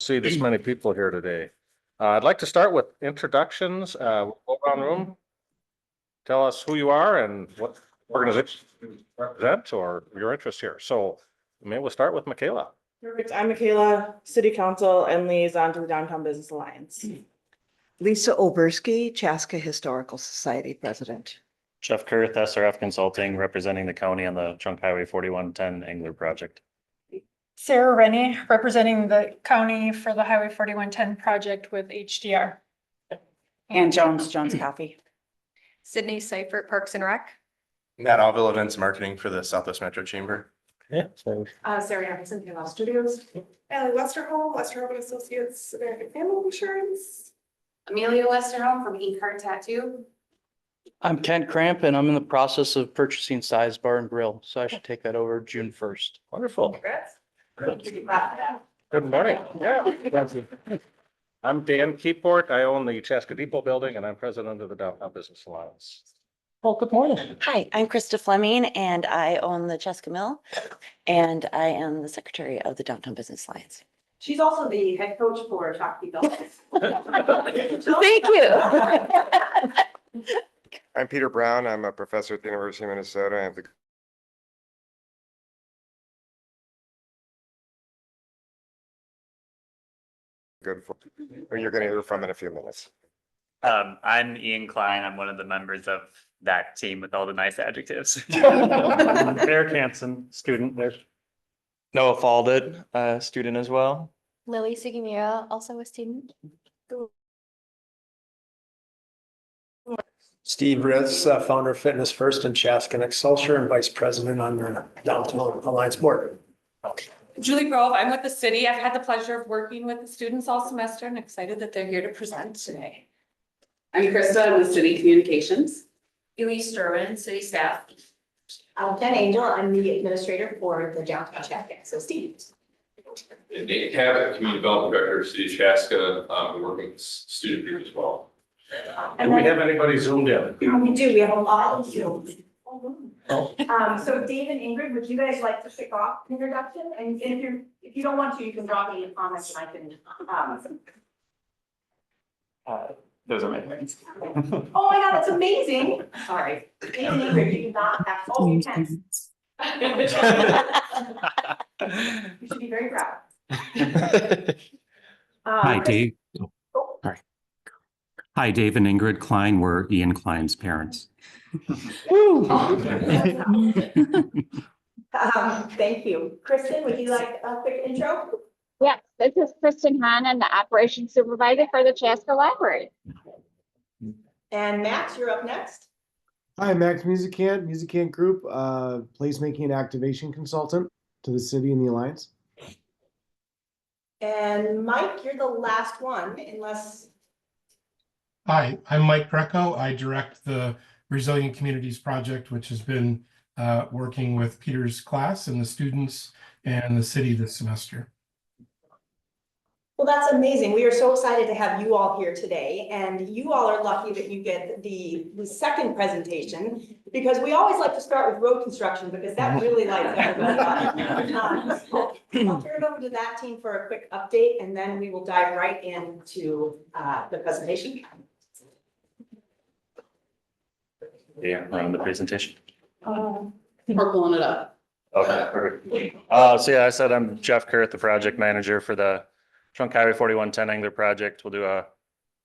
See this many people here today. I'd like to start with introductions. We'll go around the room. Tell us who you are and what organization you represent or your interest here. So maybe we'll start with Michaela. Perfect. I'm Michaela, City Council and Liaison to the Downtown Business Alliance. Lisa Oberski, Chaska Historical Society President. Jeff Kurth, SRF Consulting, representing the county on the Trunk Highway 4110 Angler project. Sarah Rennie, representing the county for the Highway 4110 project with HDR. And Jones Coffee. Sydney Seifert, Parks and Rec. Matt Alville, Events Marketing for the Southwest Metro Chamber. Yeah. So Sarah Anderson, PLL Studios. Ellie Westerholm, Westerholm and Associates, American Family Insurance. Amelia Westerholm from E-Card Tattoo. I'm Ken Cramp and I'm in the process of purchasing Size Bar and Grill, so I should take that over June 1st. wonderful. Congrats. Good morning. Yeah. I'm Dan Keyport. I own the Chaska Depot building and I'm president of the Downtown Business Alliance. Well, good morning. Hi, I'm Krista Fleming and I own the Chaska Mill and I am the secretary of the Downtown Business Alliance. She's also the head coach for Shakti Bells. Thank you. I'm Peter Brown. I'm a professor at the University of Minnesota. I have the good for who you're going to hear from in a few minutes. I'm Ian Klein. I'm one of the members of that team with all the nice adjectives. Eric Hansen, student there. Noah Falded, student as well. Lily Sugimura, also a student. Steve Ritz, founder of Fitness First and Chaska and Excelsior and vice president on the Downtown Alliance board. Julie Grove, I'm with the city. I've had the pleasure of working with the students all semester and excited that they're here to present today. I'm Krista, I'm with City Communications. Elise Sturman, city staff. I'm Ken Angel, I'm the administrator for the Downtown Chaska Association. And Nate Cabot, Community Development Director of City of Chaska, working with student group as well. Do we have anybody zoomed in? We do, we have a lot of Zooms. So Dave and Ingrid, would you guys like to kick off the introduction? And if you don't want to, you can drop me a comment and I can, Those are my parents. oh my God, that's amazing. Sorry. Dave and Ingrid, you do not have, oh, you can. You should be very proud. Hi, Dave. Sorry. Hi, Dave and Ingrid Klein. We're Ian Klein's parents. Thank you. Kristen, would you like a quick intro? Yes, this is Kristen Hahn, and the operations supervisor for the Chaska Library. And Max, you're up next. Hi, Max Musicant Group, placemaking and activation consultant to the city and the Alliance. And Mike, you're the last one, unless. Hi, I'm Mike Greco. I direct the Resilient Communities Project, which has been working with Peter's class and the students and the city this semester. Well, that's amazing. We are so excited to have you all here today, and you all are lucky that you get the second presentation, because we always like to start with road construction because that really lights everybody up. I'll turn it over to that team for a quick update, and then we will dive right into the presentation. Yeah, on the presentation. We're pulling it up. Okay, perfect. So yeah, I said I'm Jeff Kurth, the project manager for the Trunk Highway 4110 Angler project. We'll do a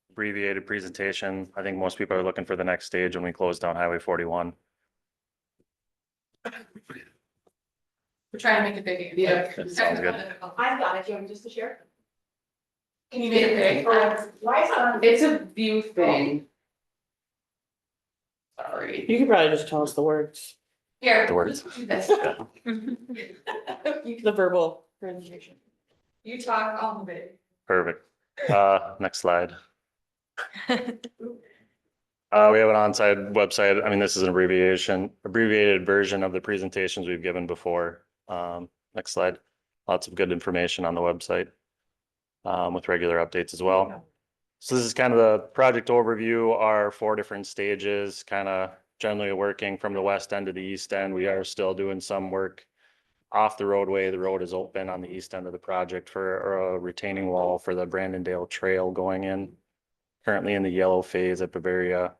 abbreviated presentation. I think most people are looking for the next stage when we close down Highway 41. We're trying to make it big. Yeah, sounds good. I've got it. Do you want me just to share? Can you make it big? Why is it on? It's a view thing. Sorry. You could probably just tell us the words. Here. The words. Do this. The verbal presentation. You talk, I'll move it. Perfect. Next slide. We have an on-site website. I mean, this is an abbreviated version of the presentations we've given before. Next slide. Lots of good information on the website with regular updates as well. So this is kind of the project overview, our 4 different stages, kind of generally working from the west end to the east end. We are still doing some work off the roadway, the road is open on the east end of the project for a retaining wall for the Brandondale Trail going in. Currently in the yellow phase at Bavaria,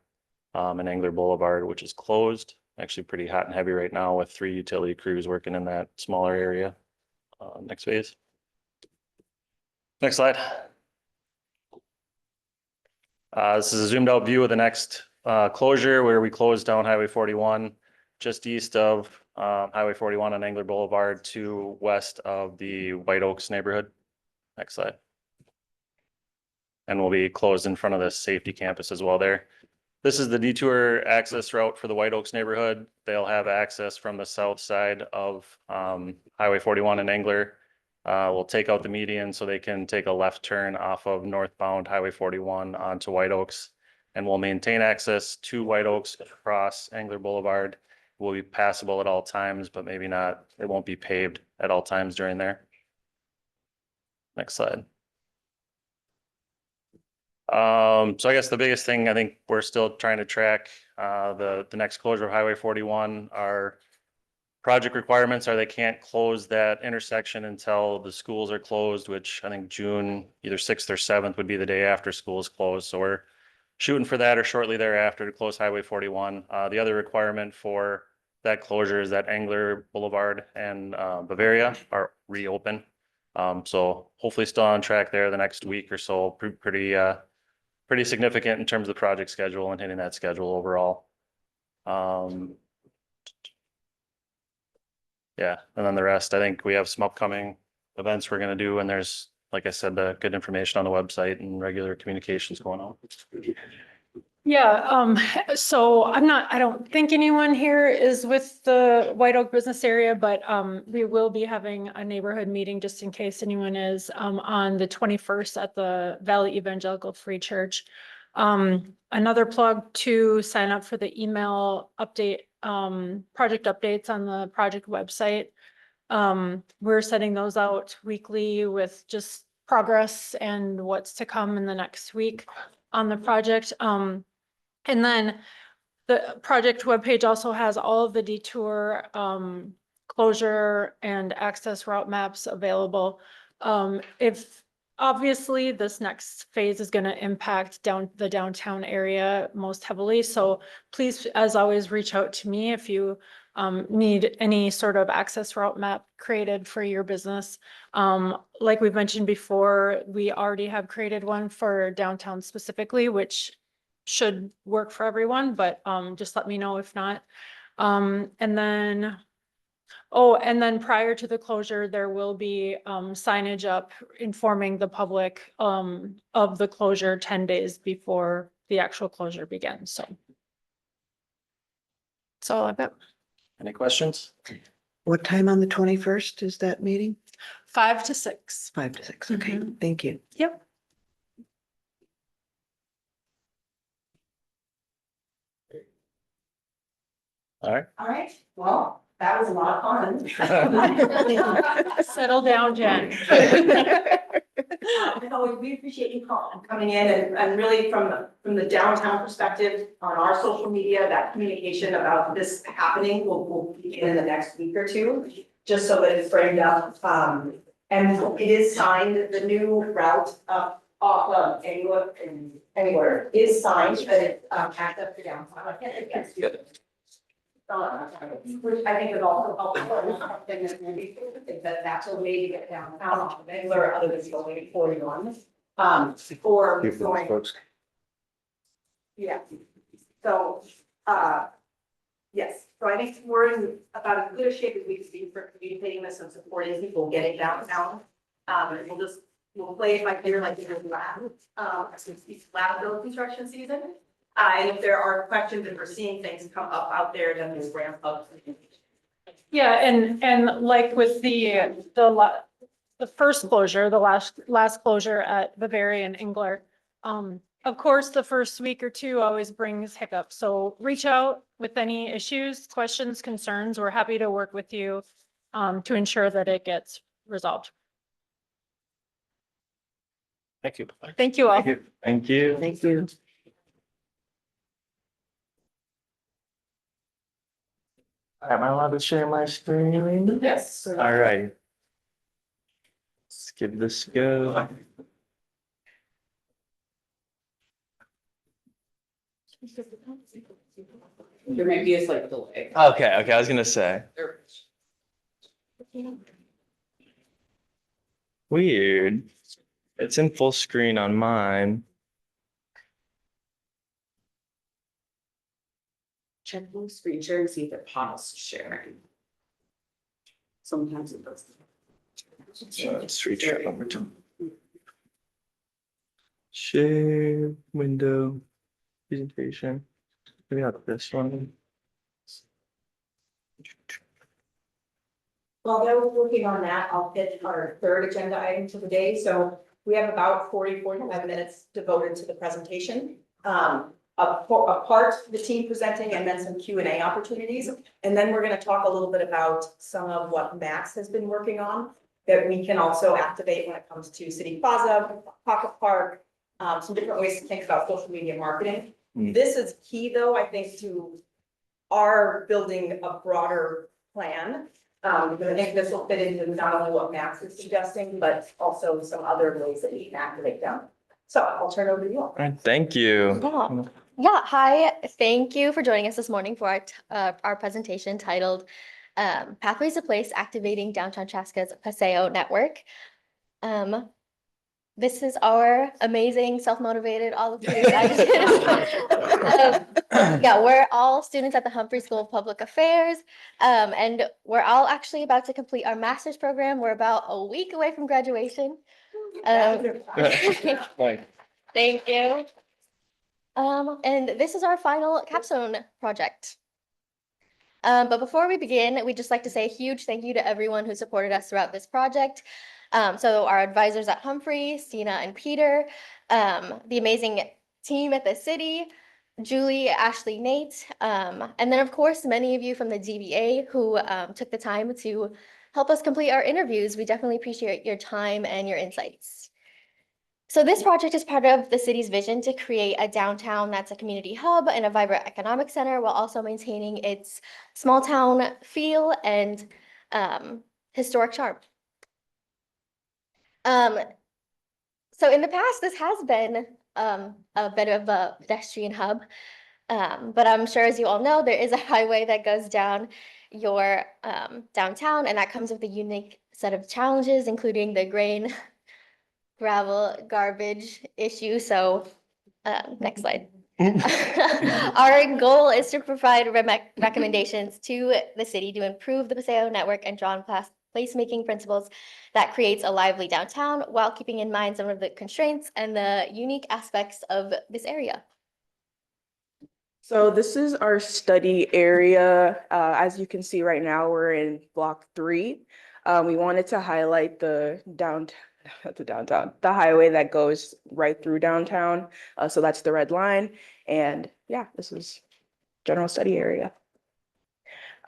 and Angler Boulevard, which is closed. Actually pretty hot and heavy right now with 3 utility crews working in that smaller area. Next phase. Next slide. This is a zoomed out view of the next closure where we closed down Highway 41 just east of Highway 41 on Angler Boulevard to west of the White Oaks neighborhood. Next slide. And we'll be closed in front of the safety campus as well there. This is the detour access route for the White Oaks neighborhood. They'll have access from the south side of Highway 41 and Angler. We'll take out the median so they can take a left turn off of northbound Highway 41 onto White Oaks. And we'll maintain access to White Oaks across Angler Boulevard. Will be passable at all times, but maybe not, it won't be paved at all times during there. Next slide. So I guess the biggest thing I think we're still trying to track, the next closure of Highway 41, our project requirements are they can't close that intersection until the schools are closed, which I think June either 6th or 7th would be the day after school is closed. So we're shooting for that or shortly thereafter to close Highway 41. The other requirement for that closure is that Angler Boulevard and Bavaria are reopen. So hopefully still on track there the next week or so. Pretty significant in terms of the project schedule and hitting that schedule overall. Yeah, and then the rest, I think we have some upcoming events we're gonna do, and there's, like I said, the good information on the website and regular communications going on. Yeah, so I don't think anyone here is with the White Oak business area, but we will be having a neighborhood meeting just in case anyone is on the 21st at the Valley Evangelical Free Church. Another plug to sign up for the email update, project updates on the project website. We're sending those out weekly with just progress and what's to come in the next week on the project. And then the project webpage also has all of the detour closure and access route maps available. If obviously this next phase is going to impact the downtown area most heavily. So please, as always, reach out to me if you need any sort of access route map created for your business. Like we've mentioned before, we already have created one for downtown specifically, which should work for everyone, but just let me know if not. And then prior to the closure, there will be signage up informing the public of the closure 10 days before the actual closure begins. So that's all I've got. Any questions? What time on the 21st is that meeting? 5 to 6. 5 to 6. Okay, thank you. Yep. All right. All right, well, that was a lot of fun. Settle down, Jen. We appreciate you coming in and really from the downtown perspective on our social media, that communication about this happening will begin in the next week or two, just so that it's framed up. And it is signed, the new route off of Angler is signed, but it's backed up to downtown. I can't think that's good. Which I think is also helpful, something that maybe that's a way to get downtown off of Angler other than going 41. For going. Yeah, so, yes, so I think we're in about as good a shape as we can be for communicating this and supporting people getting downtown. And we'll play it by ear like we did last build construction season. And if there are questions, if we're seeing things come up out there, then we'll ramp up. Yeah, and like with the first closure, the last closure at Bavaria and Engler, of course, the first week or two always brings hiccups. So reach out with any issues, questions, concerns. We're happy to work with you to ensure that it gets resolved. Thank you. Thank you all. Thank you. Thank you. Am I allowed to share my screen? Yes. All right. Let's give this a go. There might be a slight delay. Okay, I was gonna say. Weird. It's in full screen on mine. Check the screen share and see if it pauses sharing. Sometimes it does. So let's retry one more time. Share window presentation. Maybe not this one. While they're working on that, I'll hit our third agenda item for the day. So we have about 45 minutes devoted to the presentation. A part the team presenting and then some Q&A opportunities. And then we're going to talk a little bit about some of what Max has been working on that we can also activate when it comes to City Plaza, Pocket Park, some different ways to think about social media marketing. This is key though, I think, to our building a broader plan. Because I think this will fit into not only what Max is suggesting, but also some other ways that we can activate them. So I'll turn it over to you all. All right, thank you. Yeah, hi. Thank you for joining us this morning for our presentation titled Pathways to Place Activating Downtown Chaska's Paseo Network. This is our amazing, self-motivated, all of yeah, we're all students at the Humphrey School of Public Affairs, and we're all actually about to complete our master's program. We're about a week away from graduation. Thank you. And this is our final capstone project. But before we begin, we'd just like to say a huge thank you to everyone who supported us throughout this project. So our advisors at Humphrey, Stina and Peter, the amazing team at the city, Julie, Ashley, Nate, and then of course, many of you from the DBA who took the time to help us complete our interviews. We definitely appreciate your time and your insights. So this project is part of the city's vision to create a downtown that's a community hub and a vibrant economic center while also maintaining its small town feel and historic charm. So in the past, this has been a bit of a pedestrian hub, but I'm sure as you all know, there is a highway that goes down your downtown, and that comes with a unique set of challenges, including the grain, gravel, garbage issue. So next slide. Our goal is to provide recommendations to the city to improve the Paseo network and draw on placemaking principles that creates a lively downtown while keeping in mind some of the constraints and the unique aspects of this area. So this is our study area. As you can see right now, we're in block 3. We wanted to highlight the highway that goes right through downtown. So that's the red line. And yeah, this is general study area.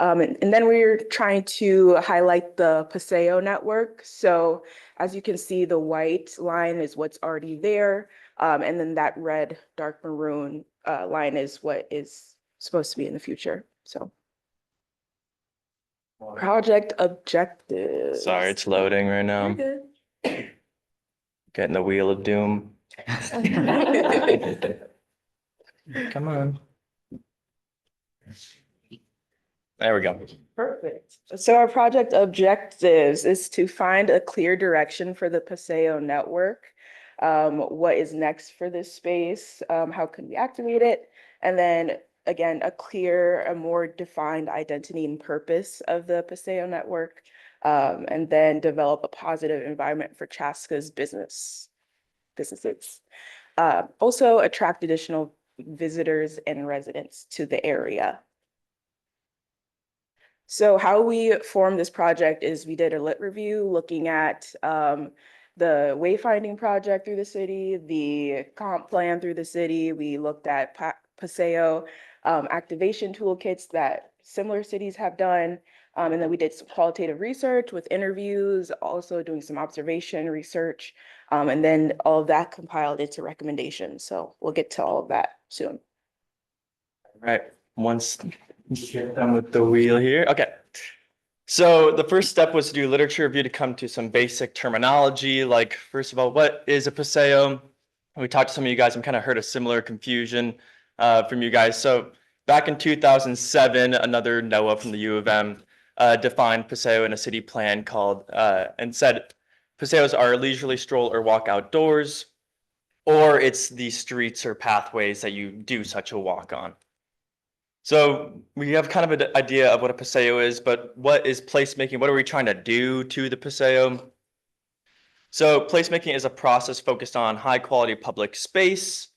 And then we're trying to highlight the Paseo network. So as you can see, the white line is what's already there. And then that red, dark maroon line is what is supposed to be in the future. So project objectives. Sorry, it's loading right now. You're good. Getting the wheel of doom. Come on. There we go. Perfect. So our project objectives is to find a clear direction for the Paseo network. What is next for this space? How can we activate it? And then again, a more defined identity and purpose of the Paseo network. And then develop a positive environment for Chaska's businesses. Also attract additional visitors and residents to the area. So how we formed this project is we did a lit review looking at the wayfinding project through the city, the comp plan through the city. We looked at Paseo activation toolkits that similar cities have done. And then we did some qualitative research with interviews, also doing some observation research, and then all of that compiled into recommendations. So we'll get to all of that soon. All right, once Get done with the wheel here. Okay. So the first step was to do literature review to come to some basic terminology, like first of all, what is a paseo? We talked to some of you guys and kind of heard a similar confusion from you guys. So back in 2007, another Noah from the U of M defined paseo in a city plan called and said paseos are a leisurely stroll or walk outdoors, or it's the streets or pathways that you do such a walk on. So we have kind of an idea of what a paseo is, but what is placemaking? What are we trying to do to the paseo? So placemaking is a process focused on high quality public space.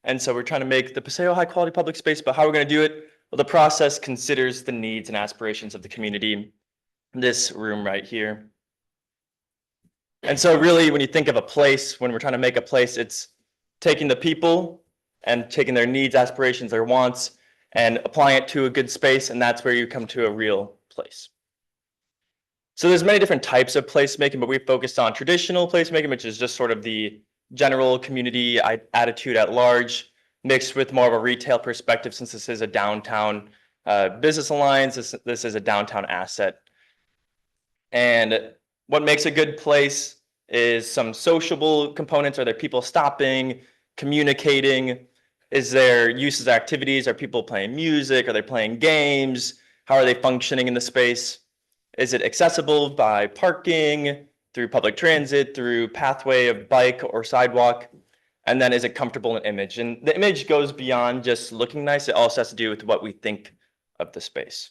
And so we're trying to make the paseo high quality public space, but how we're going to do it? Well, the process considers the needs and aspirations of the community. This room right here. And so really, when you think of a place, when we're trying to make a place, it's taking the people and taking their needs, aspirations, their wants, and applying it to a good space, and that's where you come to a real place. So there's many different types of placemaking, but we focused on traditional placemaking, which is just sort of the general community attitude at large, mixed with more of a retail perspective, since this is a downtown business alliance, this is a downtown asset. And what makes a good place is some sociable components. Are there people stopping, communicating? Is there uses activities? Are people playing music? Are they playing games? How are they functioning in the space? Is it accessible by parking, through public transit, through pathway of bike or sidewalk? And then is it comfortable in image? And the image goes beyond just looking nice. It also has to do with what we think of the space.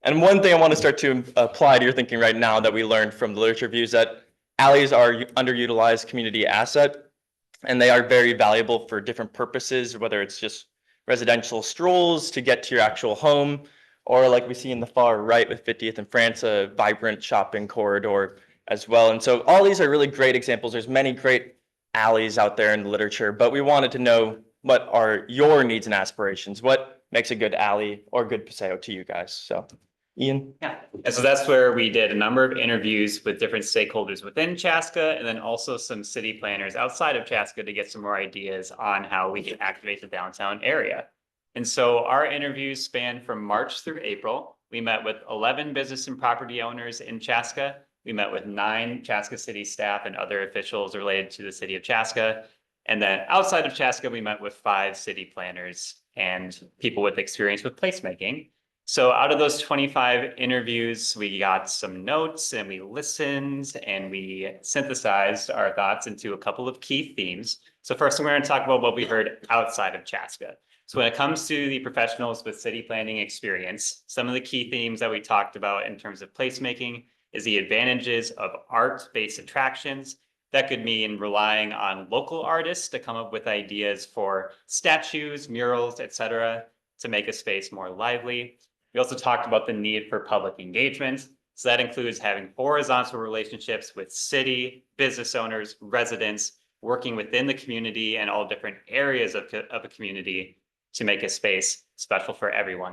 And one thing I want to start to apply to your thinking right now that we learned from the literature review is that alleys are underutilized community asset. And they are very valuable for different purposes, whether it's just residential strolls to get to your actual home, or like we see in the far right with 50th and France, a vibrant shopping corridor as well. And so all these are really great examples. There's many great alleys out there in the literature, but we wanted to know what are your needs and aspirations? What makes a good alley or good paseo to you guys? So Ian? Yeah, and so that's where we did a number of interviews with different stakeholders within Chaska, and then also some city planners outside of Chaska to get some more ideas on how we can activate the downtown area. And so our interviews spanned from March through April. We met with 11 business and property owners in Chaska. We met with 9 Chaska city staff and other officials related to the city of Chaska. And then outside of Chaska, we met with 5 city planners and people with experience with placemaking. So out of those 25 interviews, we got some notes and we listened and we synthesized our thoughts into a couple of key themes. So first, we're going to talk about what we heard outside of Chaska. So when it comes to the professionals with city planning experience, some of the key themes that we talked about in terms of placemaking is the advantages of art-based attractions. That could mean relying on local artists to come up with ideas for statues, murals, etc., to make a space more lively. We also talked about the need for public engagement. So that includes having horizontal relationships with city, business owners, residents, working within the community and all different areas of a community to make a space special for everyone.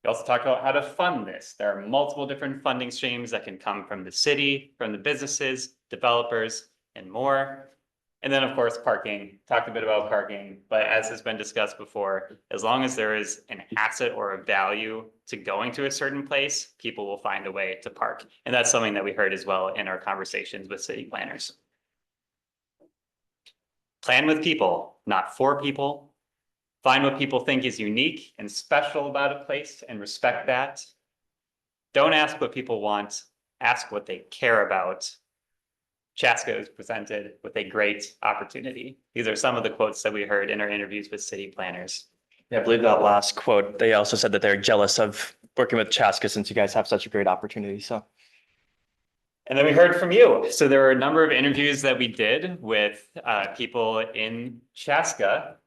We also talked about how to fund this. There are multiple different funding streams that can come from the city, from the businesses, developers, and more. And then, of course, parking. Talked a bit about parking, but as has been discussed before, as long as there is an asset or a value to going to a certain place, people will find a way to park. And that's something that we heard as well in our conversations with city planners. Plan with people, not for people. Find what people think is unique and special about a place and respect that. Don't ask what people want, ask what they care about. Chaska is presented with a great opportunity. These are some of the quotes that we heard in our interviews with city planners. Yeah, I believe that last quote, they also said that they're jealous of working with Chaska since you guys have such a great opportunity. So, and then we heard from you. So there were a number of interviews that we did with people in Chaska.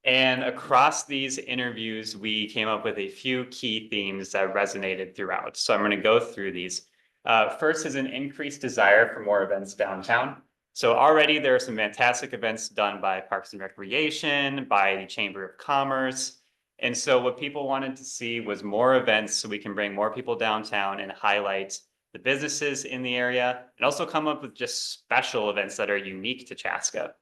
And across these interviews, we came up with a few key themes that resonated throughout. So I'm going to go through these. First is an increased desire for more events downtown. So already there are some fantastic events done by Parks and Recreation, by the Chamber of Commerce. And so what people wanted to see was more events so we can bring more people downtown and highlight the businesses in the area and also come up with just special events that are unique to Chaska.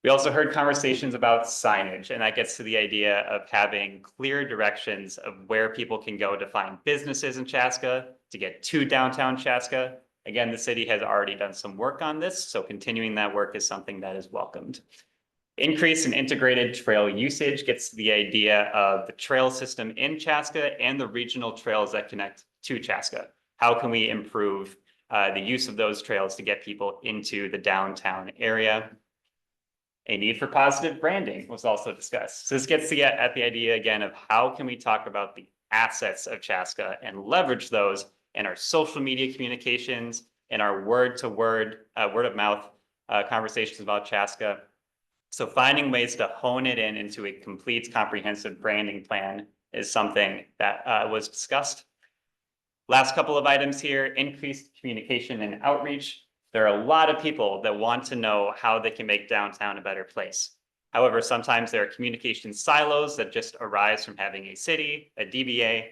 We also heard conversations about signage, and that gets to the idea of having clear directions of where people can go to find businesses in Chaska, to get to downtown Chaska. Again, the city has already done some work on this, so continuing that work is something that is welcomed. Increase in integrated trail usage gets to the idea of the trail system in Chaska and the regional trails that connect to Chaska. How can we improve the use of those trails to get people into the downtown area? A need for positive branding was also discussed. So this gets to get at the idea again of how can we talk about the assets of Chaska and leverage those in our social media communications, in our word of mouth conversations about Chaska. So finding ways to hone it into a complete comprehensive branding plan is something that was discussed. Last couple of items here, increased communication and outreach. There are a lot of people that want to know how they can make downtown a better place. However, sometimes there are communication silos that just arise from having a city, a DBA,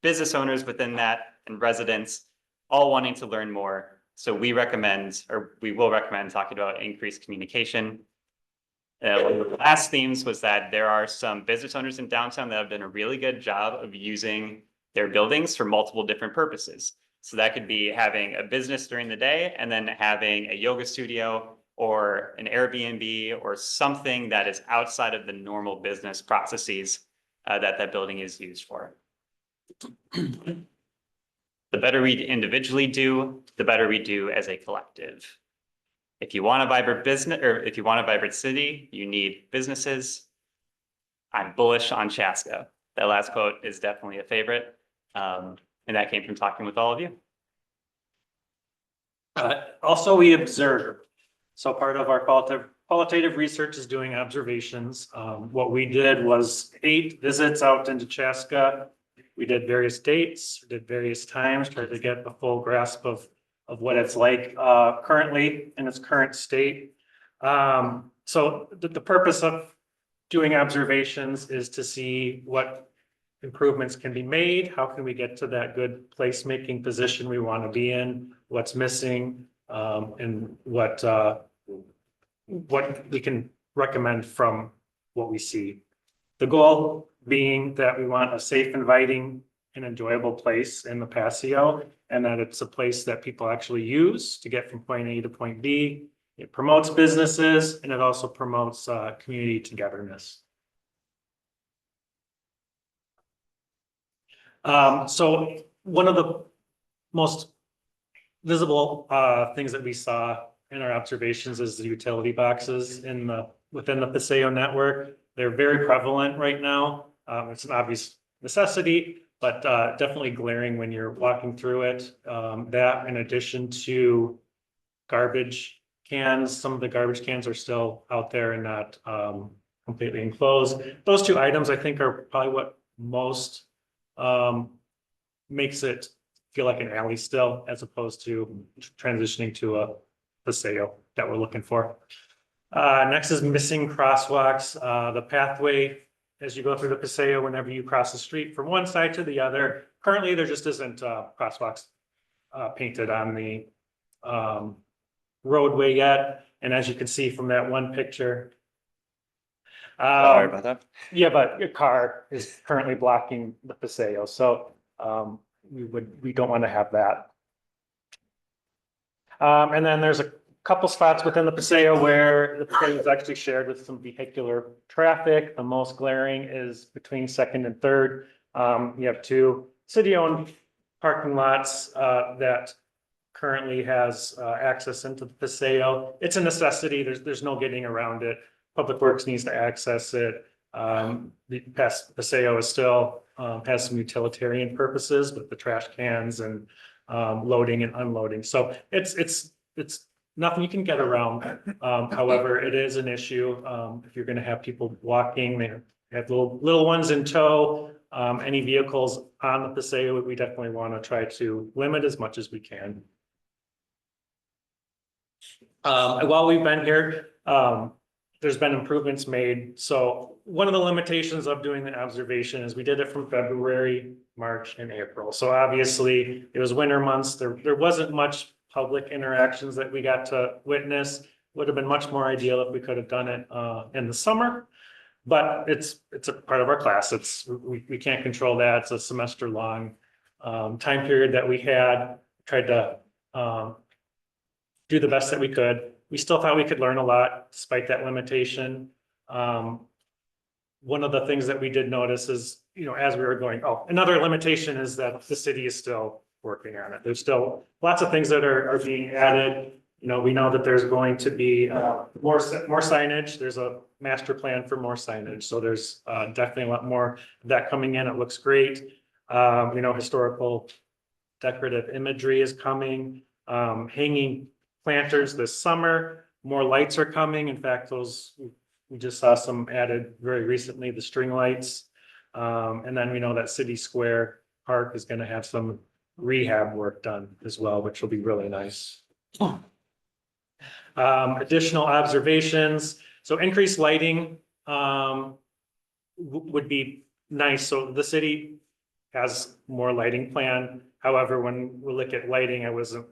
business owners within that, and residents all wanting to learn more. So we will recommend talking about increased communication. One of the last themes was that there are some business owners in downtown that have done a really good job of using their buildings for multiple different purposes. So that could be having a business during the day and then having a yoga studio or an Airbnb or something that is outside of the normal business processes that building is used for. The better we individually do, the better we do as a collective. If you want a vibrant business, or if you want a vibrant city, you need businesses. I'm bullish on Chaska. That last quote is definitely a favorite. And that came from talking with all of you. Also, we observe. So part of our qualitative research is doing observations. What we did was 8 visits out into Chaska. We did various dates, did various times, tried to get the full grasp of what it's like currently in its current state. So the purpose of doing observations is to see what improvements can be made, how can we get to that good placemaking position we want to be in, what's missing, and what we can recommend from what we see. The goal being that we want a safe, inviting, and enjoyable place in the patio, and that it's a place that people actually use to get from point A to point B. It promotes businesses, and it also promotes community togetherness. So one of the most visible things that we saw in our observations is the utility boxes within the Paseo network. They're very prevalent right now. It's an obvious necessity, but definitely glaring when you're walking through it. That in addition to garbage cans, some of the garbage cans are still out there and not completely enclosed. Those 2 items I think are probably what most makes it feel like an alley still, as opposed to transitioning to a Paseo that we're looking for. Next is missing crosswalks. The pathway as you go through the Paseo, whenever you cross the street from one side to the other, currently there just isn't crosswalks painted on the roadway yet. And as you can see from that one picture, Sorry about that. yeah, but your car is currently blocking the Paseo, so we don't want to have that. And then there's a couple spots within the Paseo where the Paseo is actually shared with some vehicular traffic. The most glaring is between 2nd and 3rd. You have 2 city-owned parking lots that currently has access into the Paseo. It's a necessity. There's no getting around it. Public Works needs to access it. The Paseo is still has some utilitarian purposes with the trash cans and loading and unloading. So it's nothing you can get around. However, it is an issue if you're going to have people walking. They have little ones in tow. Any vehicles on the Paseo, we definitely want to try to limit as much as we can. While we've been here, there's been improvements made. So one of the limitations of doing the observation is we did it from February, March, and April. So obviously it was winter months. There wasn't much public interactions that we got to witness. would have been much more ideal if we could have done it in the summer. But it's a part of our class. We can't control that. It's a semester long time period that we had. Tried to do the best that we could. We still thought we could learn a lot despite that limitation. One of the things that we did notice is, as we were going, another limitation is that the city is still working on it. There's still lots of things that are being added. We know that there's going to be more signage. There's a master plan for more signage. So there's definitely a lot more of that coming in. It looks great. Historical decorative imagery is coming. Hanging planters this summer. More lights are coming. In fact, we just saw some added very recently, the string lights. And then we know that City Square Park is going to have some rehab work done as well, which will be really nice. Additional observations. So increased lighting would be nice. So the city has more lighting plan. However, when we look at lighting, I wasn't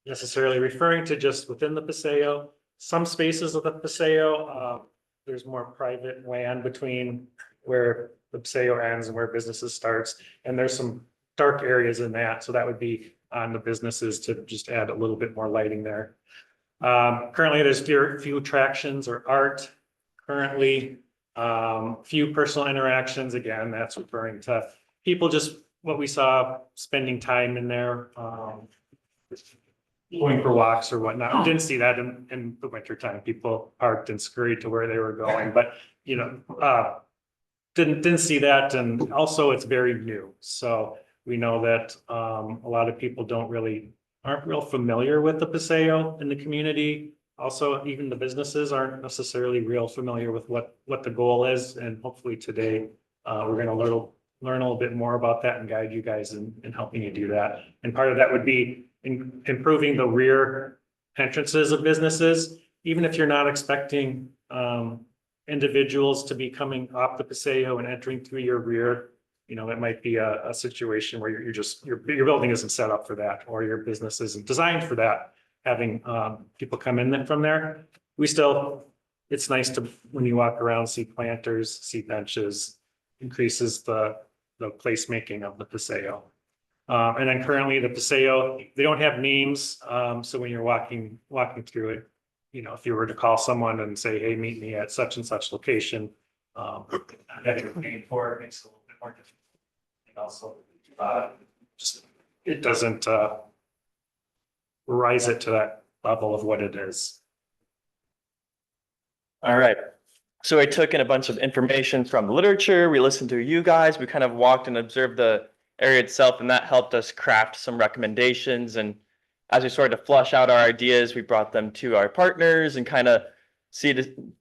necessarily referring to just within the Paseo. Some spaces of the Paseo, there's more private land between where the Paseo ends and where businesses starts. And there's some dark areas in that. So that would be on the businesses to just add a little bit more lighting there. Currently, there's few attractions or art. Currently, few personal interactions. Again, that's referring to people just what we saw spending time in there, going for walks or whatnot. We didn't see that in the wintertime. People parked and scurried to where they were going, but didn't see that. And also it's very new. So we know that a lot of people aren't real familiar with the Paseo in the community. Also, even the businesses aren't necessarily real familiar with what the goal is. And hopefully today we're going to learn a little bit more about that and guide you guys in helping you do that. And part of that would be improving the rear entrances of businesses, even if you're not expecting individuals to be coming off the Paseo and entering through your rear. It might be a situation where your building isn't set up for that, or your business isn't designed for that, having people come in from there. It's nice to, when you walk around, see planters, see benches, increases the placemaking of the Paseo. And then currently the Paseo, they don't have names. So when you're walking through it, if you were to call someone and say, hey, meet me at such and such location, that you're paying for, it makes it a little bit more difficult. And also, it doesn't rise it to that level of what it is. All right. So I took in a bunch of information from the literature. We listened to you guys. We kind of walked and observed the area itself, and that helped us craft some recommendations. And as we started to flush out our ideas, we brought them to our partners and kind of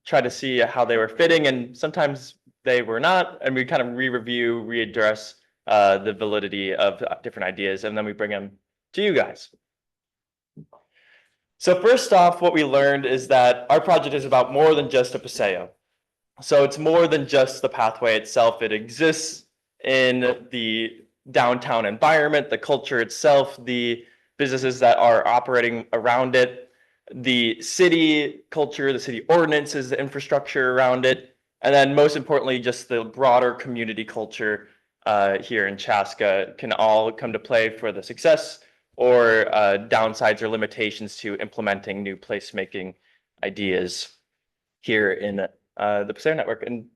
try to see how they were fitting. And sometimes they were not. And we kind of re-review, readdress the validity of different ideas. And then we bring them to you guys. So first off, what we learned is that our project is about more than just a Paseo. So it's more than just the pathway itself. It exists in the downtown environment, the culture itself, the businesses that are operating around it, the city culture, the city ordinances, the infrastructure around it, and then most importantly, just the broader community culture here in Chaska can all come to play for the success or downsides or limitations to implementing new placemaking ideas here in the Paseo network. And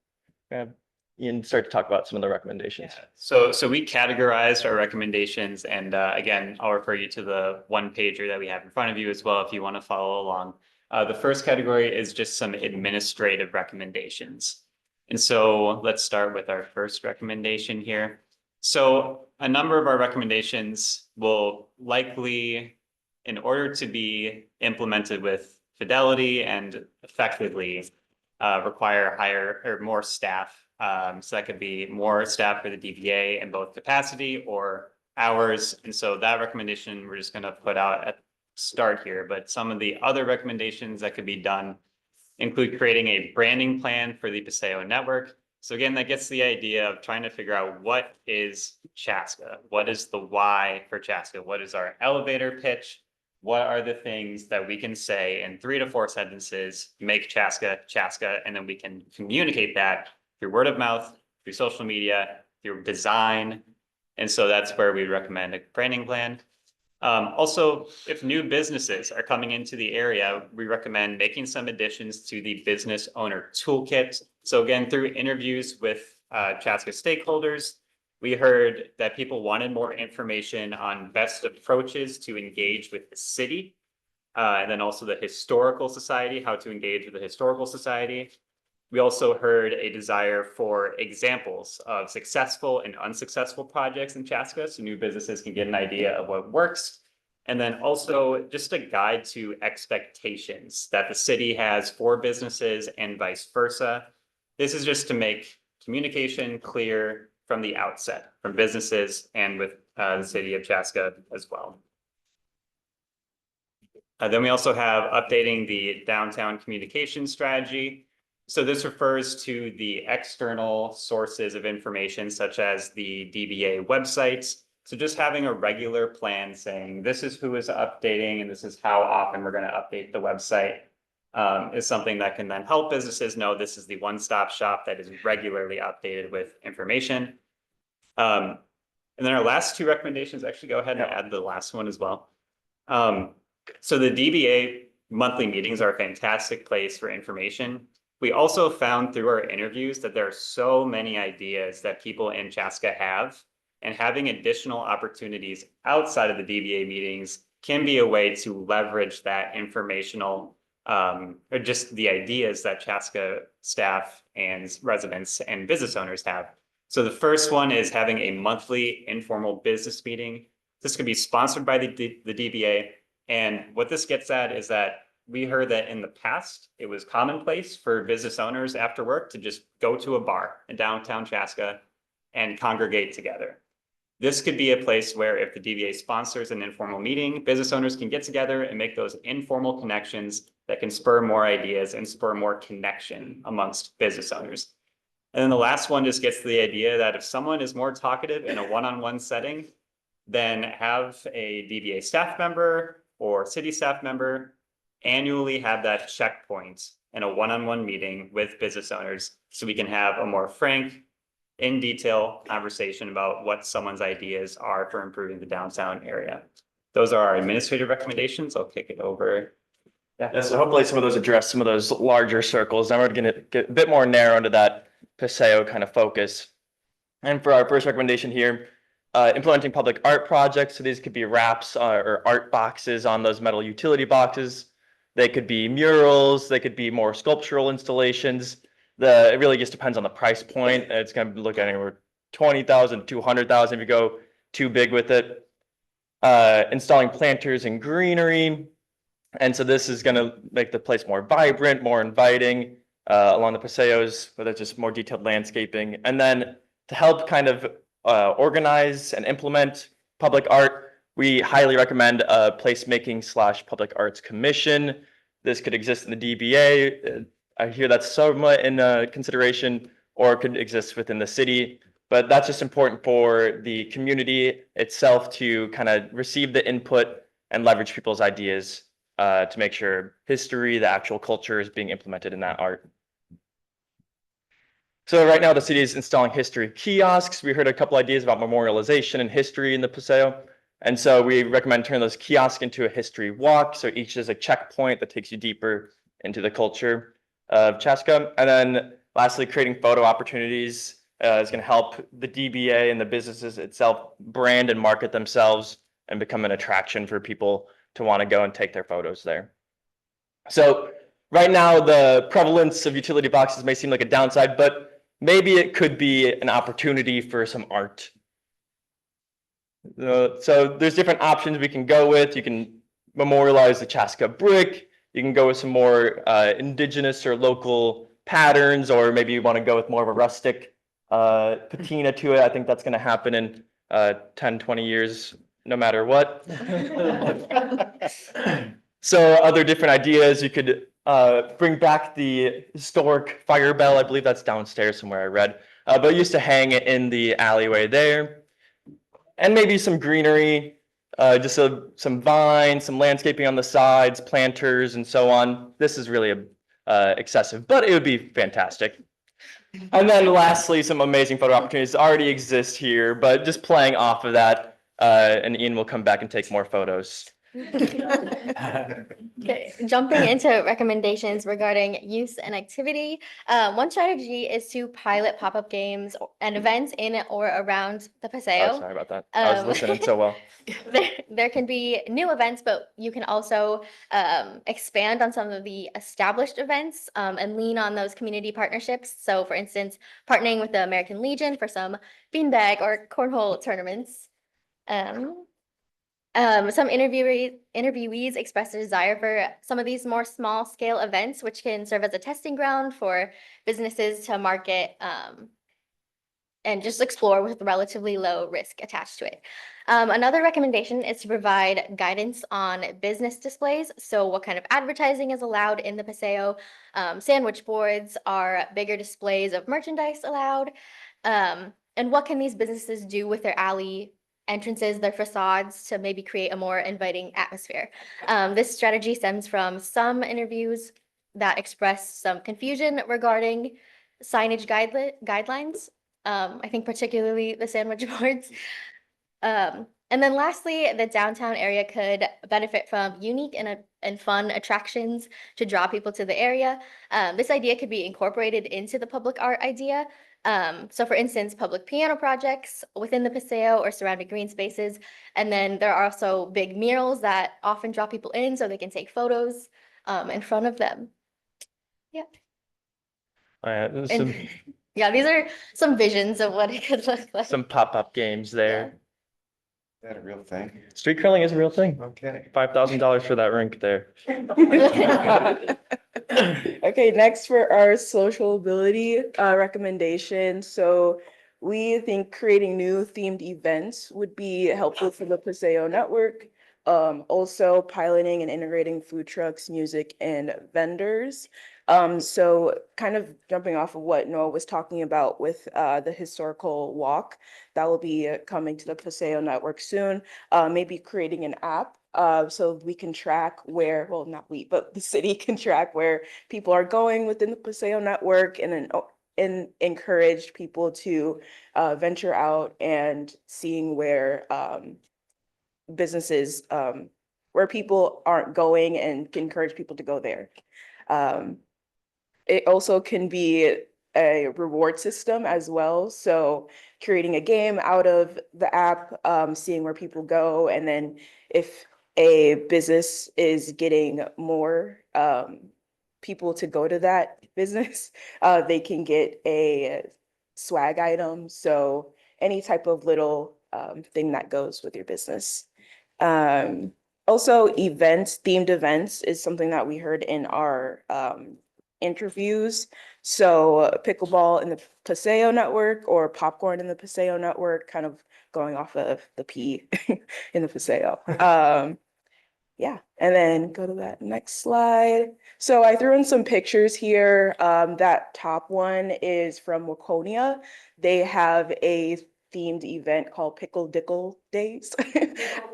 Ian, start to talk about some of the recommendations. So we categorized our recommendations, and again, I'll refer you to the one pager that we have in front of you as well if you want to follow along. The first category is just some administrative recommendations. And so let's start with our first recommendation here. So a number of our recommendations will likely, in order to be implemented with fidelity and effectively, require higher or more staff. So that could be more staff for the DBA in both capacity or hours. And so that recommendation we're just going to put out at the start here. But some of the other recommendations that could be done include creating a branding plan for the Paseo network. So again, that gets the idea of trying to figure out what is Chaska? What is the why for Chaska? What is our elevator pitch? what are the things that we can say in 3 to 4 sentences, make Chaska, Chaska, and then we can communicate that through word of mouth, through social media, through design. And so that's where we recommend a branding plan. Also, if new businesses are coming into the area, we recommend making some additions to the business owner toolkit. So again, through interviews with Chaska stakeholders, we heard that people wanted more information on best approaches to engage with the city. And then also the historical society, how to engage with the historical society. We also heard a desire for examples of successful and unsuccessful projects in Chaska, so new businesses can get an idea of what works. And then also just a guide to expectations that the city has for businesses and vice versa. This is just to make communication clear from the outset, from businesses and with the city of Chaska as well. Then we also have updating the downtown communication strategy. So this refers to the external sources of information, such as the DBA websites. So just having a regular plan saying this is who is updating and this is how often we're going to update the website is something that can then help businesses know this is the one-stop shop that is regularly updated with information. And then our last 2 recommendations, actually go ahead and add the last one as well. So the DBA monthly meetings are a fantastic place for information. We also found through our interviews that there are so many ideas that people in Chaska have, and having additional opportunities outside of the DBA meetings can be a way to leverage that informational or just the ideas that Chaska staff and residents and business owners have. So the first one is having a monthly informal business meeting. This could be sponsored by the DBA. And what this gets at is that we heard that in the past, it was commonplace for business owners after work to just go to a bar in downtown Chaska and congregate together. This could be a place where if the DBA sponsors an informal meeting, business owners can get together and make those informal connections that can spur more ideas and spur more connection amongst business owners. And then the last one just gets to the idea that if someone is more talkative in a one-on-one setting, then have a DBA staff member or city staff member annually have that checkpoint in a one-on-one meeting with business owners so we can have a more frank, in detail conversation about what someone's ideas are for improving the downtown area. Those are our administrative recommendations. I'll kick it over. Yeah, so hopefully some of those address some of those larger circles. Now we're going to get a bit more narrow into that Paseo kind of focus. And for our first recommendation here, implementing public art projects. So these could be wraps or art boxes on those metal utility boxes. They could be murals. They could be more sculptural installations. It really just depends on the price point. It's going to look at anywhere 20,000, 200,000 if you go too big with it. Installing planters and greenery. And so this is going to make the place more vibrant, more inviting along the paseos, whether it's just more detailed landscaping. And then to help kind of organize and implement public art, we highly recommend a placemaking / public arts commission. This could exist in the DBA. I hear that's somewhat in consideration, or it could exist within the city. But that's just important for the community itself to kind of receive the input and leverage people's ideas to make sure history, the actual culture, is being implemented in that art. So right now the city is installing history kiosks. We heard a couple ideas about memorialization and history in the Paseo. And so we recommend turning those kiosks into a history walk. So each is a checkpoint that takes you deeper into the culture of Chaska. And then lastly, creating photo opportunities is going to help the DBA and the businesses itself brand and market themselves and become an attraction for people to want to go and take their photos there. So right now, the prevalence of utility boxes may seem like a downside, but maybe it could be an opportunity for some art. So there's different options we can go with. You can memorialize the Chaska brick. You can go with some more indigenous or local patterns, or maybe you want to go with more of a rustic patina to it. I think that's going to happen in 10, 20 years, no matter what. So other different ideas, you could bring back the historic fire bell. I believe that's downstairs somewhere I read, but it used to hang in the alleyway there. And maybe some greenery. Just some vines, some landscaping on the sides, planters and so on. This is really excessive, but it would be fantastic. And then lastly, some amazing photo opportunities already exist here, but just playing off of that, and Ian will come back and take more photos. Okay, jumping into recommendations regarding use and activity. One strategy is to pilot pop-up games and events in or around the Paseo. Oh, sorry about that. I was listening so well. There can be new events, but you can also expand on some of the established events and lean on those community partnerships. So for instance, partnering with the American Legion for some beanbag or cornhole tournaments. Some interviewees expressed a desire for some of these more small scale events, which can serve as a testing ground for businesses to market and just explore with relatively low risk attached to it. Another recommendation is to provide guidance on business displays. So what kind of advertising is allowed in the Paseo? Sandwich boards, are bigger displays of merchandise allowed? And what can these businesses do with their alley entrances, their facades, to maybe create a more inviting atmosphere? This strategy stems from some interviews that expressed some confusion regarding signage guidelines. I think particularly the sandwich boards. And then lastly, the downtown area could benefit from unique and fun attractions to draw people to the area. This idea could be incorporated into the public art idea. So for instance, public piano projects within the Paseo or surrounding green spaces. And then there are also big murals that often draw people in so they can take photos in front of them. Yeah. Some, Yeah, these are some visions of what it could look like. some pop-up games there. Is that a real thing? Street curling is a real thing. Okay. $5,000 for that rink there. Okay, next for our social ability recommendation. So we think creating new themed events would be helpful for the Paseo network. Also piloting and integrating food trucks, music, and vendors. So kind of jumping off of what Noah was talking about with the historical walk, that will be coming to the Paseo network soon. Maybe creating an app so we can track where, well, not we, but the city can track where people are going within the Paseo network and encourage people to venture out and seeing where businesses, where people aren't going, and can encourage people to go there. It also can be a reward system as well. So creating a game out of the app, seeing where people go, and then if a business is getting more people to go to that business, they can get a swag item. So any type of little thing that goes with your business. Also, themed events is something that we heard in our interviews. So pickleball in the Paseo network or popcorn in the Paseo network, kind of going off of the P in the Paseo. Yeah, and then go to that next slide. So I threw in some pictures here. That top one is from Waconia. They have a themed event called Pickle Dickle Days.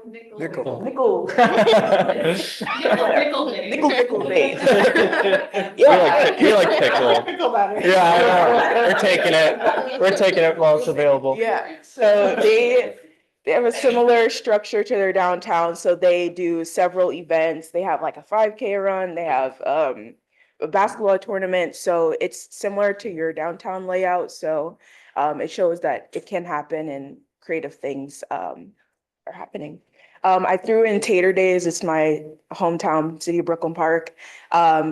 Nickel. Nickel. Nickel Days. You're like pickle. Pickle batter. Yeah, I know. We're taking it while it's available. Yeah, so they have a similar structure to their downtown. So they do several events. They have like a 5K run. They have a basketball tournament. So it's similar to your downtown layout. So it shows that it can happen and creative things are happening. I threw in Tater Days. It's my hometown city of Brooklyn Park.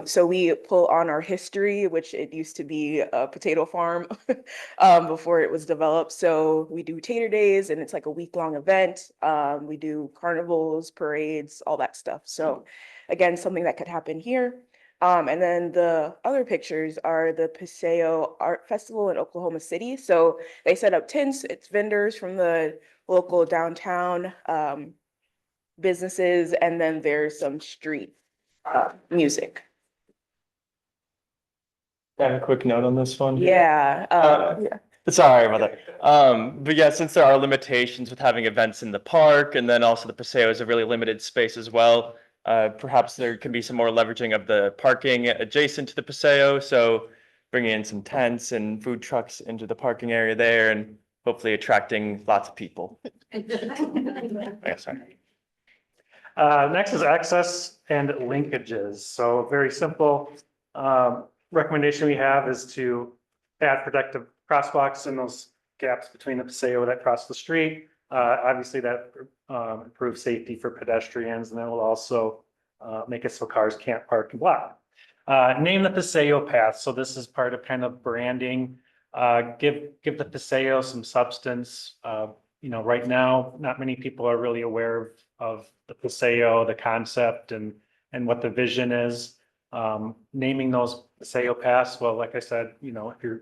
So we pull on our history, which it used to be a potato farm before it was developed. So we do Tater Days, and it's like a week-long event. We do carnivals, parades, all that stuff. So again, something that could happen here. And then the other pictures are the Paseo Art Festival in Oklahoma City. So they set up tents. It's vendors from the local downtown businesses, and then there's some street music. I have a quick note on this one. Yeah. Sorry about that. But yeah, since there are limitations with having events in the park, and then also the Paseo is a really limited space as well, perhaps there could be some more leveraging of the parking adjacent to the Paseo. So bringing in some tents and food trucks into the parking area there, and hopefully attracting lots of people. Yeah, sorry. Next is access and linkages. So very simple. Recommendation we have is to add protective crosswalks in those gaps between the Paseo that cross the street. Obviously that improves safety for pedestrians, and that will also make it so cars can't park and block. Name the Paseo path. So this is part of kind of branding. Give the Paseo some substance. Right now, not many people are really aware of the Paseo, the concept, and what the vision is. Naming those Paseo paths, well, like I said, if you're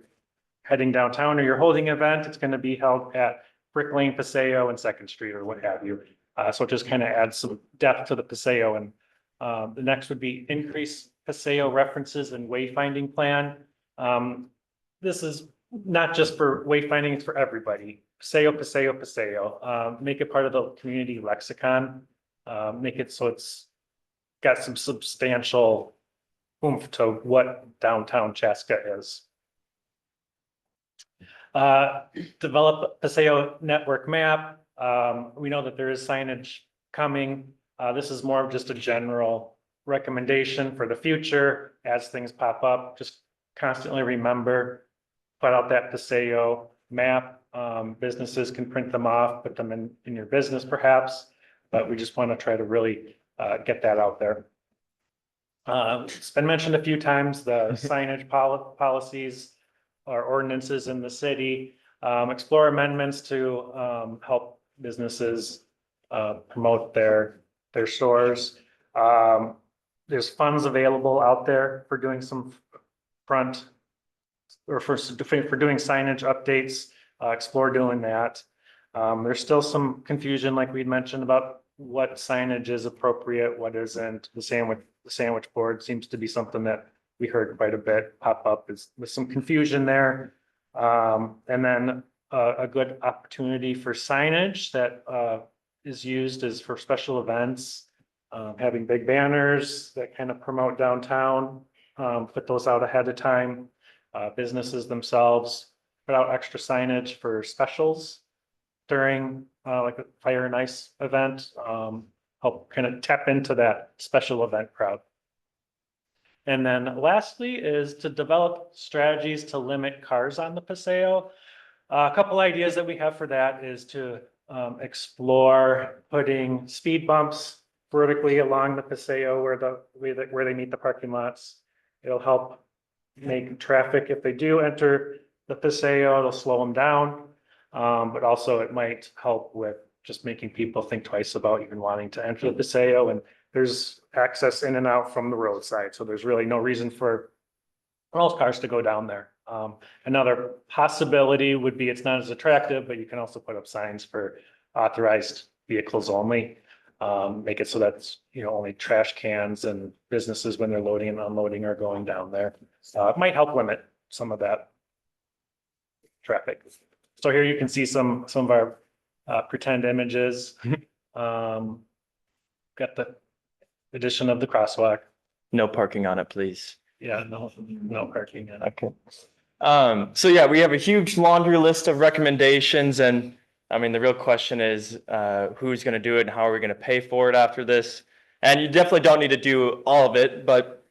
heading downtown or you're holding an event, it's going to be held at Brick Lane, Paseo, and Second Street, or what have you. So it just kind of adds some depth to the Paseo. And the next would be increase Paseo references and wayfinding plan. This is not just for wayfinding, it's for everybody. Paseo, Paseo, Paseo. Make it part of the community lexicon. Make it so it's got some substantial oomph to what downtown Chaska is. Develop Paseo network map. We know that there is signage coming. This is more of just a general recommendation for the future as things pop up. Just constantly remember, put out that Paseo map. Businesses can print them off, put them in your business perhaps, but we just want to try to really get that out there. It's been mentioned a few times, the signage policies or ordinances in the city. Explore amendments to help businesses promote their stores. There's funds available out there for doing some front or for doing signage updates. Explore doing that. There's still some confusion, like we'd mentioned, about what signage is appropriate, what isn't. The sandwich board seems to be something that we heard quite a bit pop up with some confusion there. And then a good opportunity for signage that is used is for special events, having big banners that kind of promote downtown, put those out ahead of time. Businesses themselves put out extra signage for specials during like a fire and ice event, help kind of tap into that special event crowd. And then lastly is to develop strategies to limit cars on the Paseo. A couple ideas that we have for that is to explore putting speed bumps vertically along the Paseo where they meet the parking lots. It'll help make traffic, if they do enter the Paseo, it'll slow them down. But also it might help with just making people think twice about even wanting to enter the Paseo. And there's access in and out from the roadside, so there's really no reason for most cars to go down there. Another possibility would be, it's not as attractive, but you can also put up signs for authorized vehicles only. Make it so that's, only trash cans and businesses when they're loading and unloading are going down there. It might help limit some of that traffic. So here you can see some of our pretend images. Got the addition of the crosswalk. No parking on it, please. Yeah, no parking. Okay. So yeah, we have a huge laundry list of recommendations, and I mean, the real question is, who's going to do it and how are we going to pay for it after this? And you definitely don't need to do all of it, but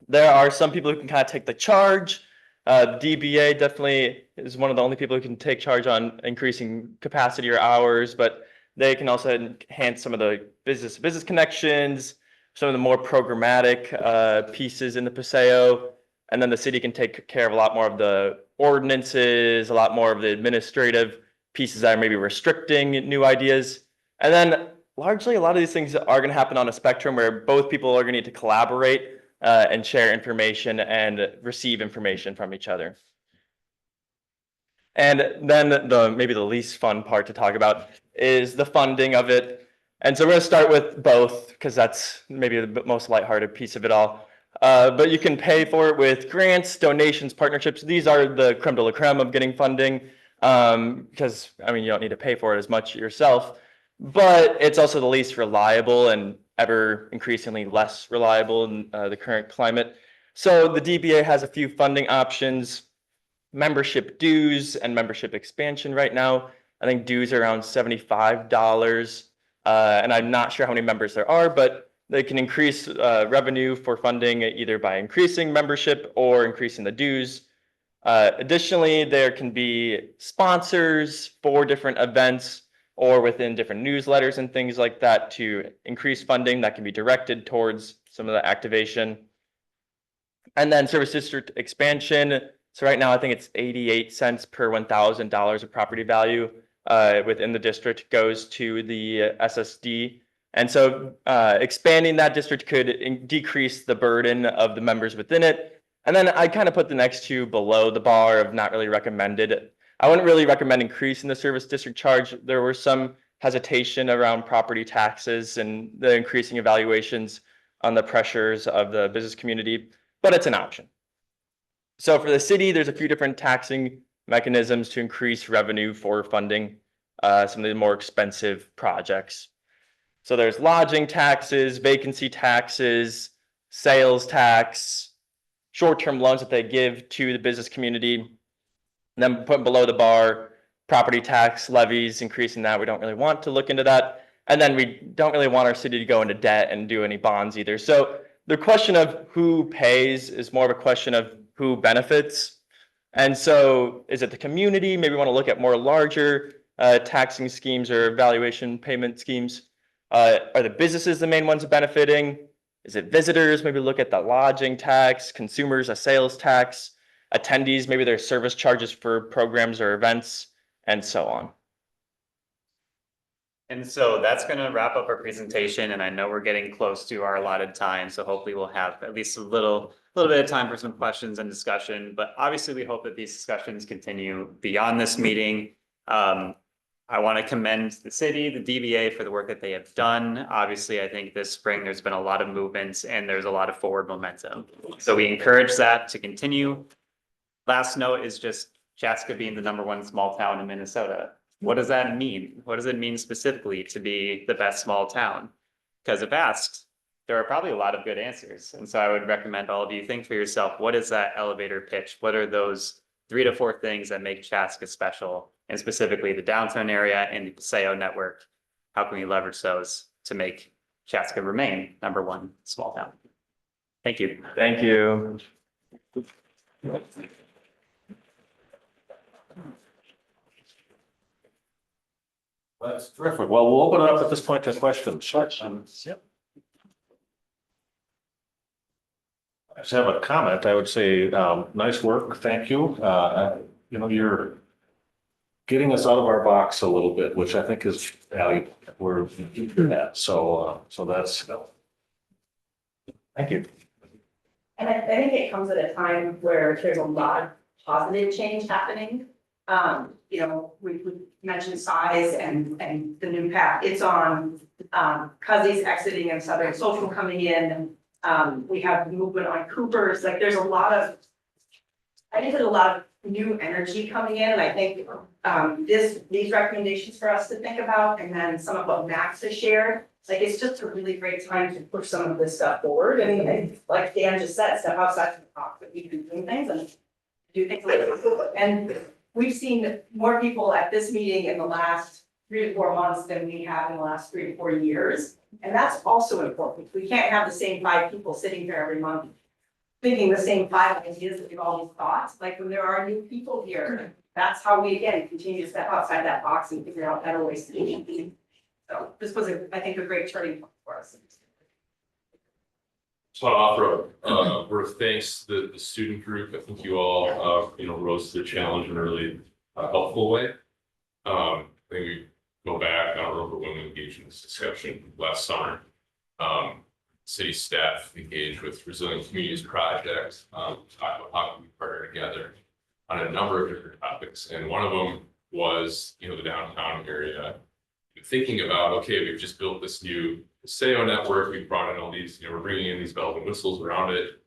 there are some people who can kind of take the charge. DBA definitely is one of the only people who can take charge on increasing capacity or hours, but they can also enhance some of the business connections, some of the more programmatic pieces in the Paseo. And then the city can take care of a lot more of the ordinances, a lot more of the administrative pieces that are maybe restricting new ideas. And then largely a lot of these things are going to happen on a spectrum where both people are going to need to collaborate and share information and receive information from each other. And then maybe the least fun part to talk about is the funding of it. And so we're going to start with both, because that's maybe the most lighthearted piece of it all. But you can pay for it with grants, donations, partnerships. These are the creme de la creme of getting funding. Because I mean, you don't need to pay for it as much yourself, but it's also the least reliable and ever increasingly less reliable in the current climate. So the DBA has a few funding options, membership dues and membership expansion right now. I think dues are around $75. And I'm not sure how many members there are, but they can increase revenue for funding either by increasing membership or increasing the dues. Additionally, there can be sponsors for different events or within different newsletters and things like that to increase funding that can be directed towards some of the activation. And then service district expansion. So right now, I think it's 88 cents per $1,000 of property value within the district goes to the SSD. And so expanding that district could decrease the burden of the members within it. And then I kind of put the next two below the bar of not really recommended. I wouldn't really recommend increasing the service district charge. There were some hesitation around property taxes and the increasing evaluations on the pressures of the business community, but it's an option. So for the city, there's a few different taxing mechanisms to increase revenue for funding some of the more expensive projects. So there's lodging taxes, vacancy taxes, sales tax, short-term loans that they give to the business community. And then put below the bar, property tax levies, increasing that. We don't really want to look into that. And then we don't really want our city to go into debt and do any bonds either. So the question of who pays is more of a question of who benefits. And so is it the community? Maybe we want to look at more larger taxing schemes or valuation payment schemes. Are the businesses the main ones benefiting? Is it visitors? Maybe look at the lodging tax, consumers, a sales tax, attendees, maybe there's service charges for programs or events, and so on. And so that's going to wrap up our presentation, and I know we're getting close to our allotted time, so hopefully we'll have at least a little bit of time for some questions and discussion. But obviously, we hope that these discussions continue beyond this meeting. I want to commend the city, the DBA, for the work that they have done. Obviously, I think this spring there's been a lot of movements and there's a lot of forward momentum. So we encourage that to continue. Last note is just Chaska being the #1 small town in Minnesota. What does that mean? What does it mean specifically to be the best small town? Because if asked, there are probably a lot of good answers. And so I would recommend all of you think for yourself, what is that elevator pitch? What are those 3 to 4 things that make Chaska special? And specifically the downtown area and the Paseo network. How can we leverage those to make Chaska remain #1 small town? Thank you. Thank you. That's terrific. Well, we'll open it up at this point to questions. Yep. I just have a comment. I would say, nice work. Thank you. You know, you're getting us out of our box a little bit, which I think is valuable. We're that. So that's, thank you. And I think it comes at a time where there's a lot of positive change happening. You know, we mentioned size and the new path it's on, Cuzzy's exiting and Southern Social coming in. We have movement on Cooper's, like there's a lot of, I think there's a lot of new energy coming in. And I think these recommendations for us to think about, and then some of what Max has shared, like it's just a really great time to push some of this stuff forward. And like Dan just said, step outside the box, that we've been doing things and do things like this. And we've seen more people at this meeting in the last 3 to 4 months than we have in the last 3 to 4 years. And that's also important. We can't have the same 5 people sitting here every month thinking the same 5 ideas that we've always thought. Like when there are new people here, that's how we again continue to step outside that box and figure out better ways to do it. So this was, I think, a great turning point for us. Just want to offer a word of thanks to the student group. I think you all, rose to the challenge in a really helpful way. I think we go back, I don't remember when we engaged in this discussion last summer. City staff engaged with Resilient Communities Project, talk about how can we partner together on a number of different topics. And one of them was, the downtown area. Thinking about, okay, we've just built this new Paseo network. We've brought in all these, we're bringing in these bells and whistles around it.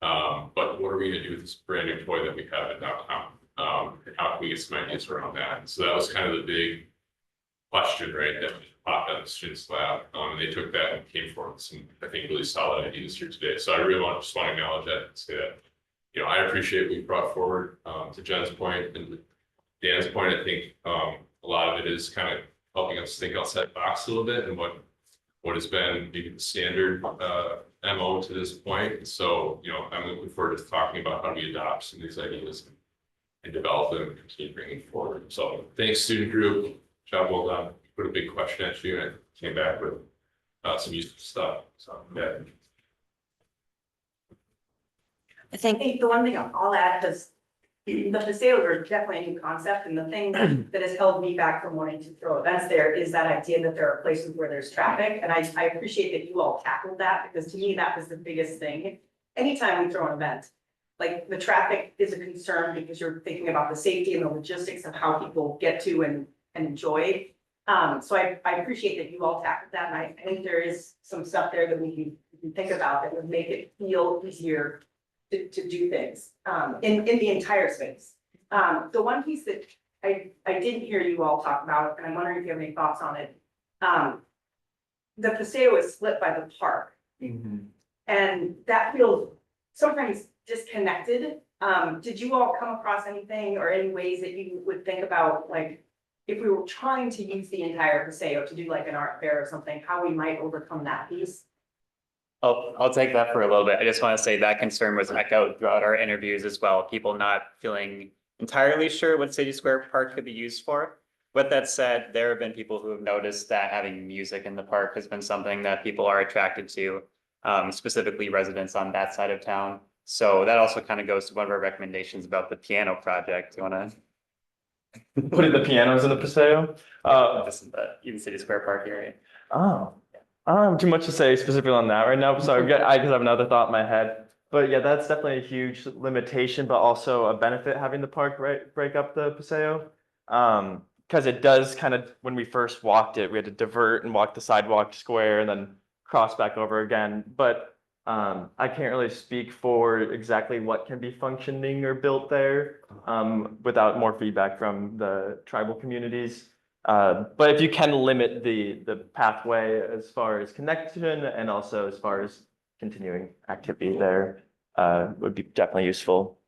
But what are we gonna do with this brand new toy that we have in downtown? And how can we get some ideas around that? So that was kind of the big question, right, that popped out of the students lab. And they took that and came forward with some, I think, really solid ideas here today. So I really just want to acknowledge that and say that, you know, I appreciate what you brought forward, to Jen's point and Dan's point. I think, a lot of it is kind of helping us think outside the box a little bit and what has been maybe the standard, MO to this point. So, you know, I'm looking forward to talking about how we adopt some of these ideas and develop them and continue bringing forward. So thanks, student group. Job well done. Put a big question at you and came back with some useful stuff. So yeah. I think the one thing I'll add is the Paseos are definitely a new concept, and the thing that has held me back from wanting to throw events there is that idea that there are places where there's traffic, and I appreciate that you all tackled that, because to me, that was the biggest thing. Anytime we throw an event, like the traffic is a concern because you're thinking about the safety and the logistics of how people get to and enjoy. So I appreciate that you all tackled that, and I think there is some stuff there that we can think about that would make it feel easier to do things in the entire space. The one piece that I didn't hear you all talk about, and I'm wondering if you have any thoughts on it. The Paseo is split by the park. And that feels sometimes disconnected. Did you all come across anything or any ways that you would think about, like, if we were trying to use the entire Paseo to do like an art fair or something, how we might overcome that piece? I'll take that for a little bit. I just want to say that concern was echoed throughout our interviews as well. People not feeling entirely sure what City Square Park could be used for. With that said, there have been people who have noticed that having music in the park has been something that people are attracted to, specifically residents on that side of town. So that also kind of goes to one of our recommendations about the piano project. You want to? Putting the pianos in the Paseo? This is the Eden City Square Park area. Oh, I don't have too much to say specifically on that right now, so I just have another thought in my head. But yeah, that's definitely a huge limitation, but also a benefit having the park break up the Paseo. Because it does kind of, when we first walked it, we had to divert and walk the sidewalk square and then cross back over again. But I can't really speak for exactly what can be functioning or built there without more feedback from the tribal communities. But if you can limit the pathway as far as connection and also as far as continuing activity there, would be definitely useful.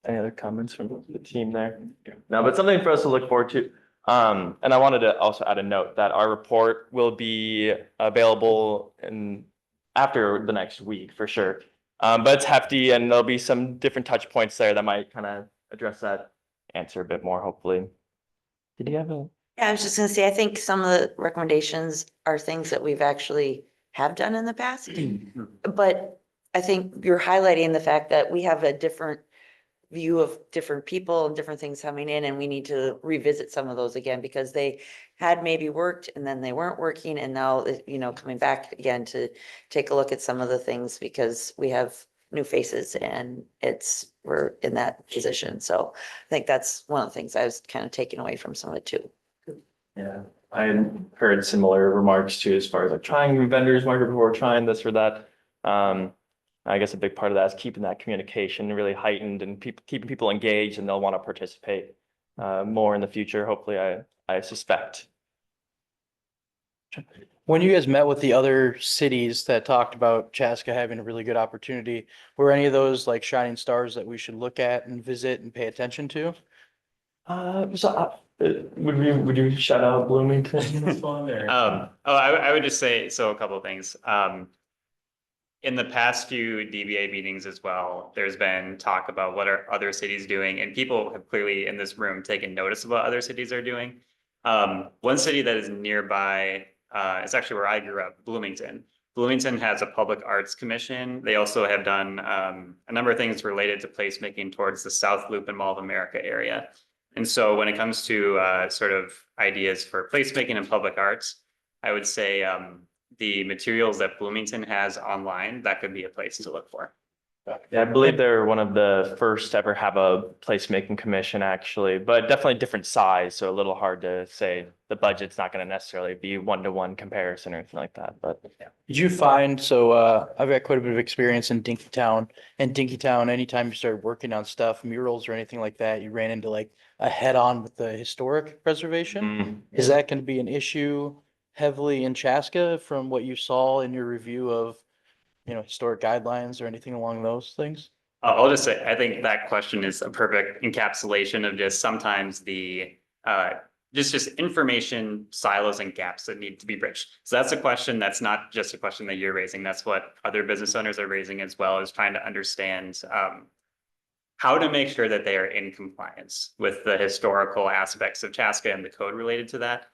Any other comments from the team there? No, but something for us to look forward to. And I wanted to also add a note that our report will be available after the next week for sure. But it's hefty and there'll be some different touch points there that might kind of address that answer a bit more, hopefully. Did you have a? Yeah, I was just gonna say, I think some of the recommendations are things that we've actually have done in the past. But I think you're highlighting the fact that we have a different view of different people and different things coming in, and we need to revisit some of those again because they had maybe worked and then they weren't working, and now, you know, coming back again to take a look at some of the things because we have new faces and we're in that position. So I think that's one of the things I was kind of taking away from some of it too. Yeah, I had heard similar remarks too, as far as like trying new vendors market before trying this or that. I guess a big part of that is keeping that communication really heightened and keeping people engaged, and they'll want to participate more in the future. Hopefully, I suspect. When you guys met with the other cities that talked about Chaska having a really good opportunity, were any of those like shining stars that we should look at and visit and pay attention to? Would you shout out Bloomington? I would just say, so a couple of things. In the past few DBA meetings as well, there's been talk about what are other cities doing, and people have clearly in this room taken notice of what other cities are doing. One city that is nearby, it's actually where I grew up, Bloomington. Bloomington has a public arts commission. They also have done a number of things related to placemaking towards the South Loop and Mall of America area. And so when it comes to sort of ideas for placemaking and public arts, I would say the materials that Bloomington has online, that could be a place to look for. Yeah, I believe they're one of the first to ever have a placemaking commission actually, but definitely different size, so a little hard to say the budget's not gonna necessarily be one-to-one comparison or anything like that, but. Did you find, I've got quite a bit of experience in Dinkytown, and Dinkytown, anytime you started working on stuff, murals or anything like that, you ran into like a head-on with the historic preservation? Is that gonna be an issue heavily in Chaska from what you saw in your review of, historic guidelines or anything along those things? I'll just say, I think that question is a perfect encapsulation of just sometimes the just information silos and gaps that need to be bridged. So that's a question that's not just a question that you're raising. That's what other business owners are raising as well, is trying to understand how to make sure that they are in compliance with the historical aspects of Chaska and the code related to that.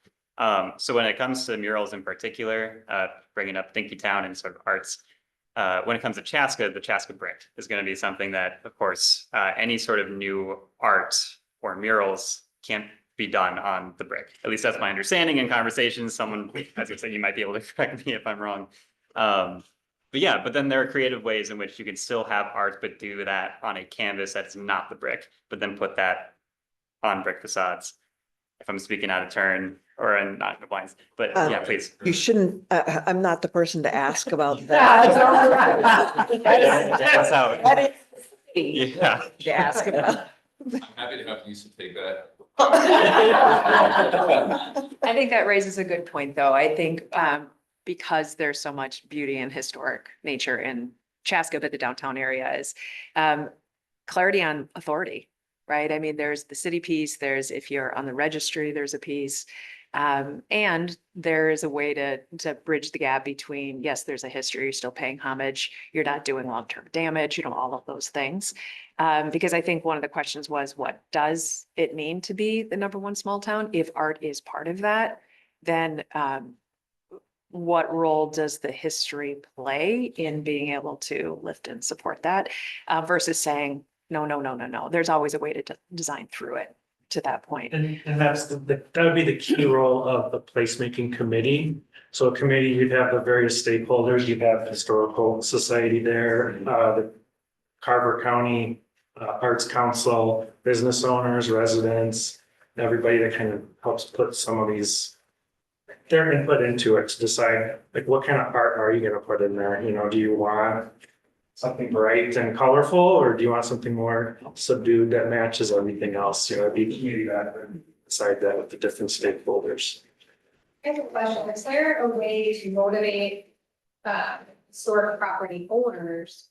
So when it comes to murals in particular, bringing up Dinkytown and sort of arts, when it comes to Chaska, the Chaska brick is going to be something that, of course, any sort of new art or murals can't be done on the brick. At least that's my understanding in conversations. Someone, as you said, you might be able to correct me if I'm wrong. But yeah, but then there are creative ways in which you can still have art, but do that on a canvas that's not the brick, but then put that on brick facades. If I'm speaking out of turn or in not compliance, but yeah, please. You shouldn't, I'm not the person to ask about that. That's how. That is Yeah. to ask about. I'm happy to have Lisa take that. I think that raises a good point, though. I think because there's so much beauty and historic nature in Chaska, but the downtown area is clarity on authority, right? I mean, there's the city piece, there's if you're on the registry, there's a piece. And there is a way to bridge the gap between, yes, there's a history, you're still paying homage, you're not doing long-term damage, all of those things. Because I think one of the questions was, what does it mean to be the #1 small town? If art is part of that, then what role does the history play in being able to lift and support that versus saying, no, there's always a way to design through it to that point. And that's that would be the key role of the placemaking committee. So a committee, you'd have the various stakeholders, you'd have the Historical Society there, the Carver County Arts Council, business owners, residents, everybody that kind of helps put some of their input into it to decide like what kind of art are you going to put in there? Do you want something bright and colorful, or do you want something more subdued that matches everything else? It'd be key that decide that with the different stakeholders. I have a question. Is there a way to motivate historic property owners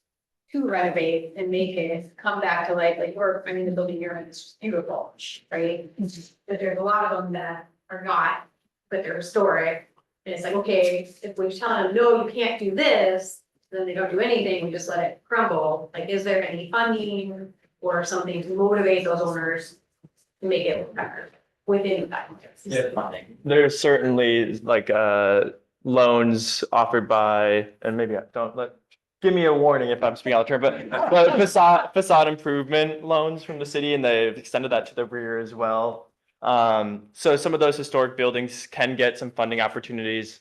to renovate and make it come back to life? Like the building you're in is just beautiful, right? But there's a lot of them that are not, but they're historic. And it's like, okay, if we're telling them, no, you can't do this, then they don't do anything, we just let it crumble. Like, is there any funding or something to motivate those owners to make it better within that? There's certainly like loans offered by, and maybe give me a warning if I'm speaking out of turn, but facade improvement loans from the city, and they've extended that to the rear as well. So some of those historic buildings can get some funding opportunities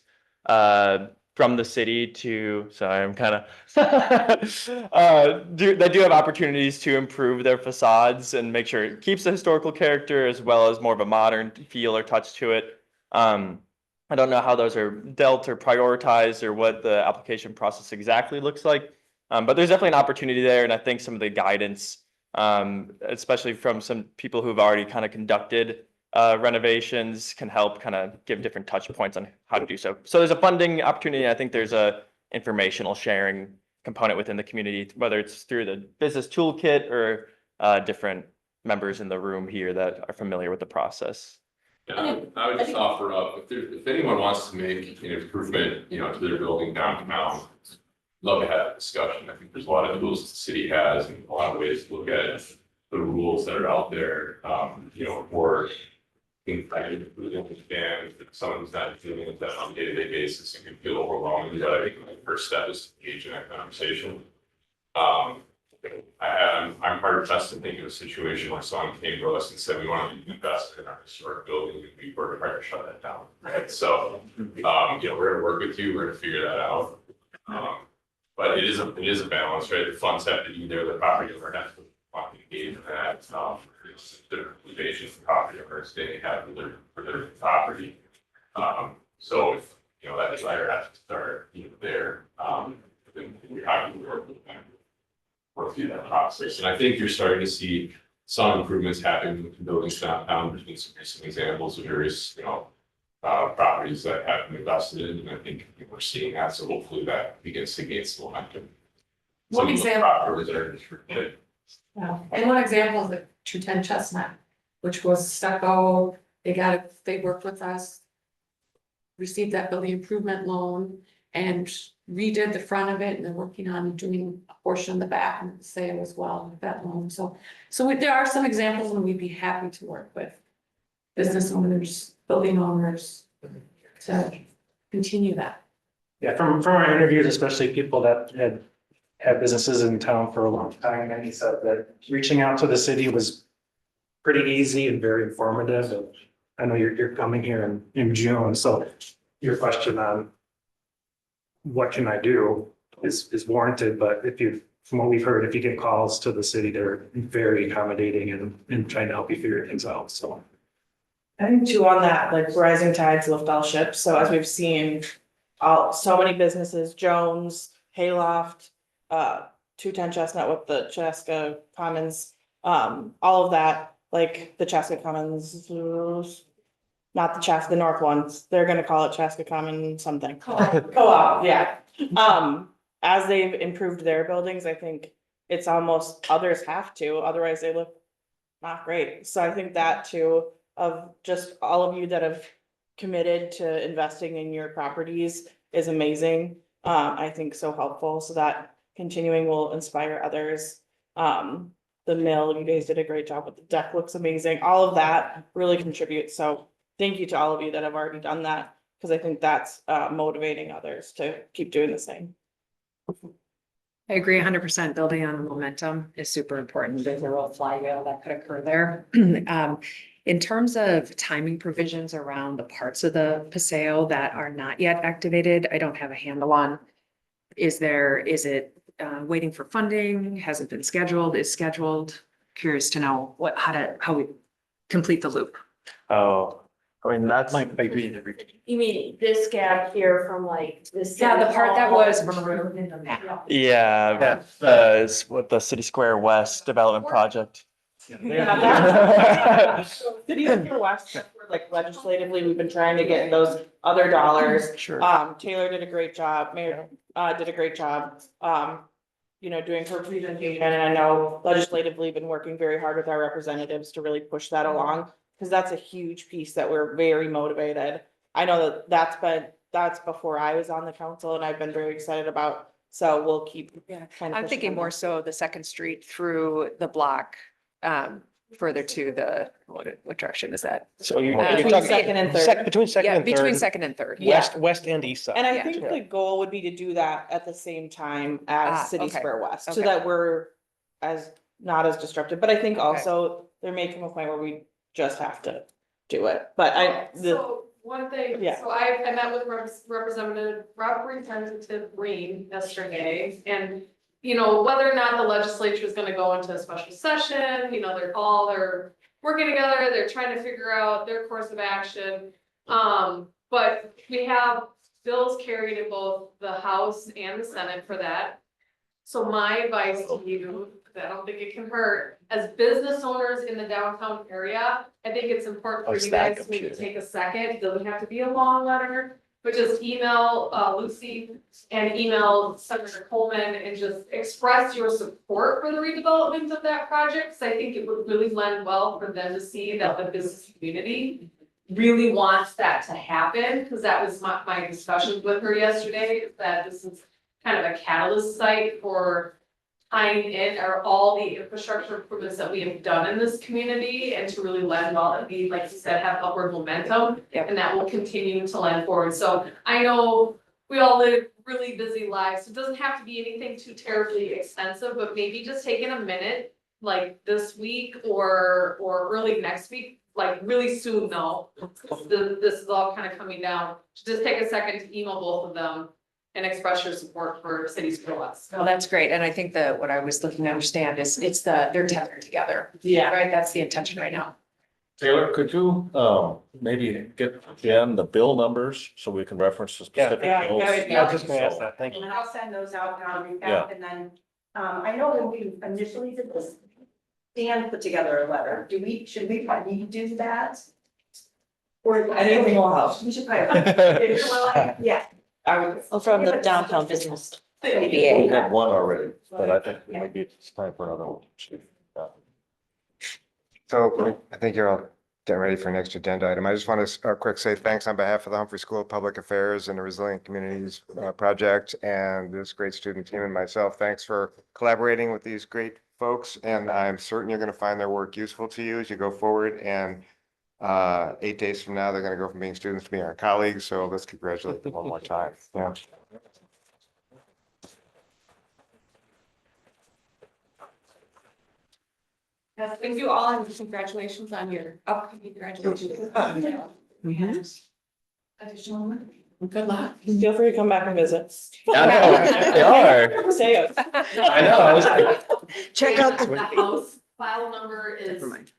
from the city to, sorry, I'm kind of, they do have opportunities to improve their facades and make sure it keeps the historical character as well as more of a modern feel or touch to it. I don't know how those are dealt or prioritized or what the application process exactly looks like. But there's definitely an opportunity there. And I think some of the guidance, especially from some people who've already kind of conducted renovations, can help kind of give different touch points on how to do so. So there's a funding opportunity. I think there's a informational sharing component within the community, whether it's through the business toolkit or different members in the room here that are familiar with the process. Yeah, I would just offer up, if anyone wants to make an improvement, to their building downtown, love to have a discussion. I think there's a lot of tools the city has and a lot of ways to look at the rules that are out there, for things I understand that someone's not dealing with that on a day-to-day basis and can feel overwhelming, but I think the first step is to engage in that conversation. I'm hard pressed to think of a situation where someone came to us and said, we want to invest in our historic building, and we were trying to shut that down, right? So, we're gonna work with you, we're gonna figure that out. But it is a balance, right? The funds have to be there, the property owner has to want to engage in that, the relation of property owners, they have for their property. So if, that desire has to start, there, then we have to work through that process. And I think you're starting to see some improvements happening in buildings downtown. There's been some recent examples of various, properties that have been invested in, and I think we're seeing that. So hopefully that begins to gain some momentum. One Some of the example. properties are restricted. Yeah, and one example is the 210 Chestnut, which was stucco, they worked with us. Received that building improvement loan and redid the front of it, and they're working on doing a portion of the back and the sale as well with that loan, so. There are some examples, and we'd be happy to work with business owners, building owners to continue that. Yeah, from our interviews, especially people that had businesses in town for a long time, and he said that reaching out to the city was pretty easy and very informative. And I know you're coming here in June, so your question on what can I do is warranted, but from what we've heard, if you get calls to the city, they're very accommodating and trying to help you figure things out, so. I think too on that, like rising tides lift all ships. So as we've seen, so many businesses, Jones, Hayloft, 210 Chestnut with the Chaska Commons, all of that, like the Chaska Commons, not the Chaska, the north ones. They're gonna call it Chaska Common something. Co-op, yeah. As they've improved their buildings, I think it's almost, others have to, otherwise they look not great. So I think that too, of just all of you that have committed to investing in your properties is amazing. I think so helpful, so that continuing will inspire others. The mill, you guys did a great job with the deck, looks amazing. All of that really contributes. So thank you to all of you that have already done that, because I think that's motivating others to keep doing the same. I agree 100%. Building on momentum is super important. There's a real flywheel that could occur there. In terms of timing provisions around the parts of the Paseo that are not yet activated, I don't have a handle on. Is it waiting for funding? Has it been scheduled? Is scheduled? Curious to know how we complete the loop. Oh, I mean, that's. You mean this gap here from like this? Yeah, the part that was marooned in the map. Yeah, with the City Square West Development Project. Yeah. City of the West, like legislatively, we've been trying to get those other dollars. Sure. Taylor did a great job, Mayor, did a great job, doing her presentation, and I know legislatively been working very hard with our representatives to really push that along, because that's a huge piece that we're very motivated. I know that's before I was on the council, and I've been very excited about, so we'll keep. I'm thinking more so the Second Street through the block, further to the, what direction is that? So you're Between talking second and third. between second and third. Between second and third. West and east side. And I Yeah. think the goal would be to do that at the same time as City okay. Square West, so Okay. that we're not as disruptive, but I think also there may come a point where we just have to do it, but So one thing, Yeah. so I met with Representative Green yesterday, and whether or not the legislature is gonna go into a special session, they're working together, they're trying to figure out their course of action. But we have bills carried in both the House and the Senate for that. So my advice to you, 'cause I don't think it can hurt, as business owners in the downtown area, I think it's important for you guys to maybe take a second. It doesn't have to be a long letter, but just email Lucy and email Senator Coleman and just express your support for the redevelopment of that project. Because I think it would really lend well for them to see that the business community really wants that to happen, because that was my discussions with her yesterday, is that this is kind of a catalyst site for tying in all the infrastructure improvements that we have done in this community, and to really lend well, that we, like you said, have upward momentum, and that will continue to lend forward. So I know we all live really busy lives, so it doesn't have to be anything too terribly expensive, but maybe just taking a minute, like this week or early next week, like really soon though, this is all kind of coming down, just take a second to email both of them and express your support for Cities for Less. Well, that's great. And I think that what I was looking to understand is they're tethered together. Yeah. Right? That's the intention right now. Taylor, could you, maybe get again the bill numbers so we can reference the specific bills? Yeah, I was just gonna ask that. Thank you. And I'll send those out now, Yeah. and then, I know when we initially did this, Dan put together a letter. Should we probably do that? Or? I didn't know how. We should probably, well, yeah. From the downtown business. We BBA. had one already, but I think maybe it's time for another one. So I think you're all getting ready for next agenda item. I just want to quick say thanks on behalf of the Humphrey School of Public Affairs and the Resilient Communities Project and this great student team and myself. Thanks for collaborating with these great folks. And I'm certain you're going to find their work useful to you as you go forward. And 8 days from now, they're going to go from being students to being our colleagues. So let's congratulate them one more time. Yeah. Yes, thank you all and congratulations on your upcoming graduation. Additional. Good luck. Feel free to come back and visit. I know, they are. Say it. I know, I was like. Check out The the. House file number is Never mind.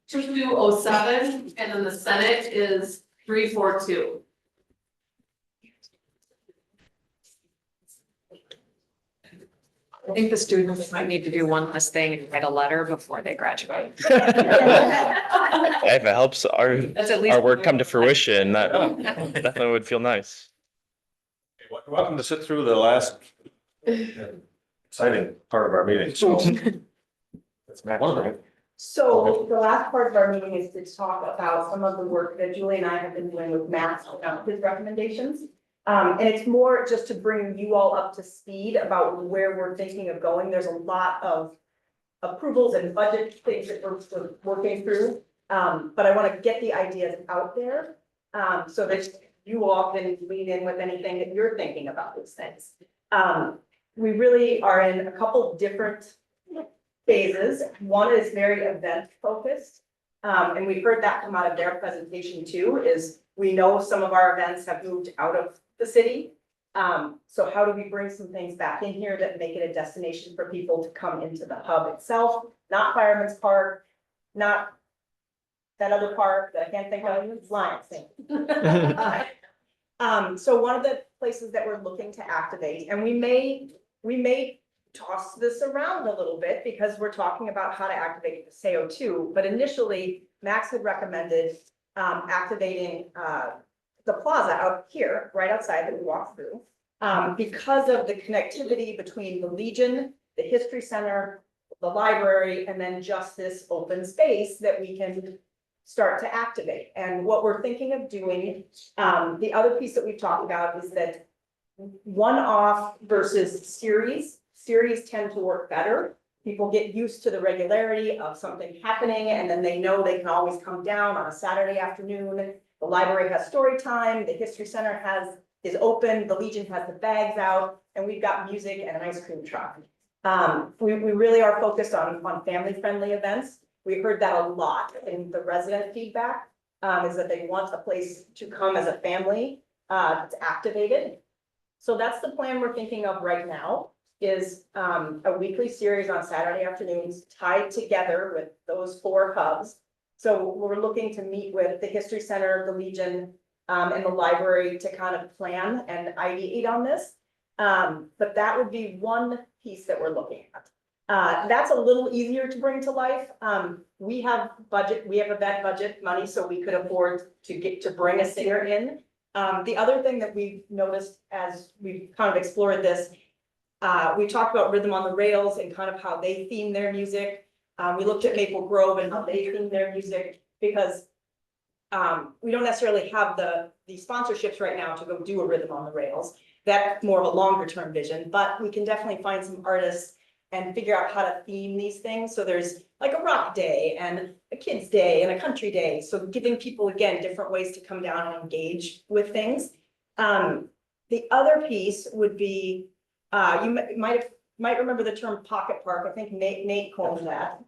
2207, and then the Senate is 342. I think the students might need to do one last thing and write a letter before they graduate. If it helps That's at least- our work come to fruition, that definitely would feel nice. You're welcome to sit through the last exciting part of our meeting. That's one of them. So the last part of our meeting is to talk about some of the work that Julie and I have been doing with Matt, his recommendations. And it's more just to bring you all up to speed about where we're thinking of going. There's a lot of approvals and budget things that we're working through. But I want to get the ideas out there, so that you all can lean in with anything that you're thinking about these things. We really are in a couple different phases. One is very event focused. And we've heard that come out of their presentation too, is we know some of our events have moved out of the city. So how do we bring some things back in here that make it a destination for people to come into the hub itself, not Fireman's Park, not that other park that I can't think of, it's Lions thing. So one of the places that we're looking to activate, and we may toss this around a little bit because we're talking about how to activate the Paseo too, but initially Max had recommended activating the plaza out here, right outside that we walked through, because of the connectivity between the Legion, the History Center, the library, and then just this open space that we can start to activate. And what we're thinking of doing, the other piece that we've talked about is that one-off versus series tend to work better. People get used to the regularity of something happening, and then they know they can always come down on a Saturday afternoon. The library has story time, the History Center is open, the Legion has the bags out, and we've got music and an ice cream truck. We really are focused on family-friendly events. We heard that a lot in the resident feedback, is that they want a place to come as a family, that's activated. So that's the plan we're thinking of right now, is a weekly series on Saturday afternoons tied together with those 4 hubs. So we're looking to meet with the History Center, the Legion, and the library to kind of plan and ideate on this. But that would be one piece that we're looking at. That's a little easier to bring to life. We have event budget money, so we could afford to bring a singer in. The other thing that we've noticed as we've kind of explored this, we talked about Rhythm on the Rails and kind of how they theme their music. We looked at Maple Grove and how they theme their music, because we don't necessarily have the sponsorships right now to go do a Rhythm on the Rails. That's more of a longer term vision, but we can definitely find some artists and figure out how to theme these things. So there's like a rock day and a kids day and a country day. So giving people, again, different ways to come down and engage with things. The other piece would be, you might remember the term pocket park. I think Nate coined that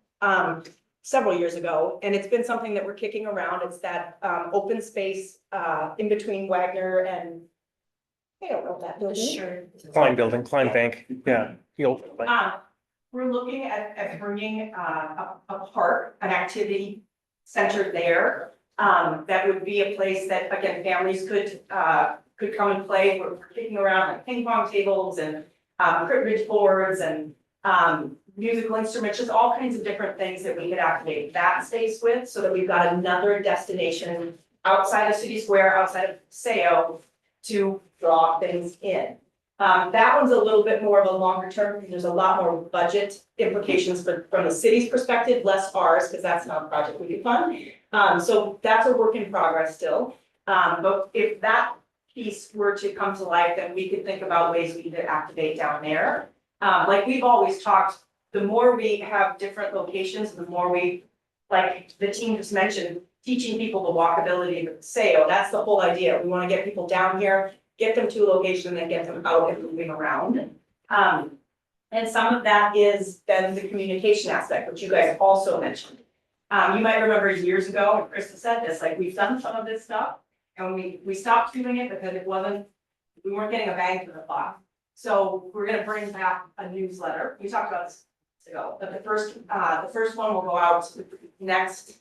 several years ago, and it's been something that we're kicking around. It's that open space in between Wagner and I don't know that building. Sure. Klein Building, Klein Bank, yeah. the old building. We're looking at bringing a park, an activity center there. That would be a place that, again, families could come and play. We're kicking around like ping pong tables and cribbage boards and musical instruments, just all kinds of different things that we could activate that space with, so that we've got another destination outside of City Square, outside of Paseo, to draw things in. That one's a little bit more of a longer term, because there's a lot more budget implications from the city's perspective, less ours, because that's not a project we could fund. So that's a work in progress still. But if that piece were to come to life, then we could think about ways we could activate down there. Like we've always talked, the more we have different locations, the more we, like the team just mentioned, teaching people the walkability of the Paseo. That's the whole idea. We want to get people down here, get them to a location, and then get them out and moving around. And some of that is then the communication aspect, which you guys also mentioned. You might remember years ago, and Krista said this, like we've done some of this stuff, and we stopped doing it because we weren't getting a bang for the buck. So we're gonna bring back a newsletter. We talked about this ago, but the first one will go out next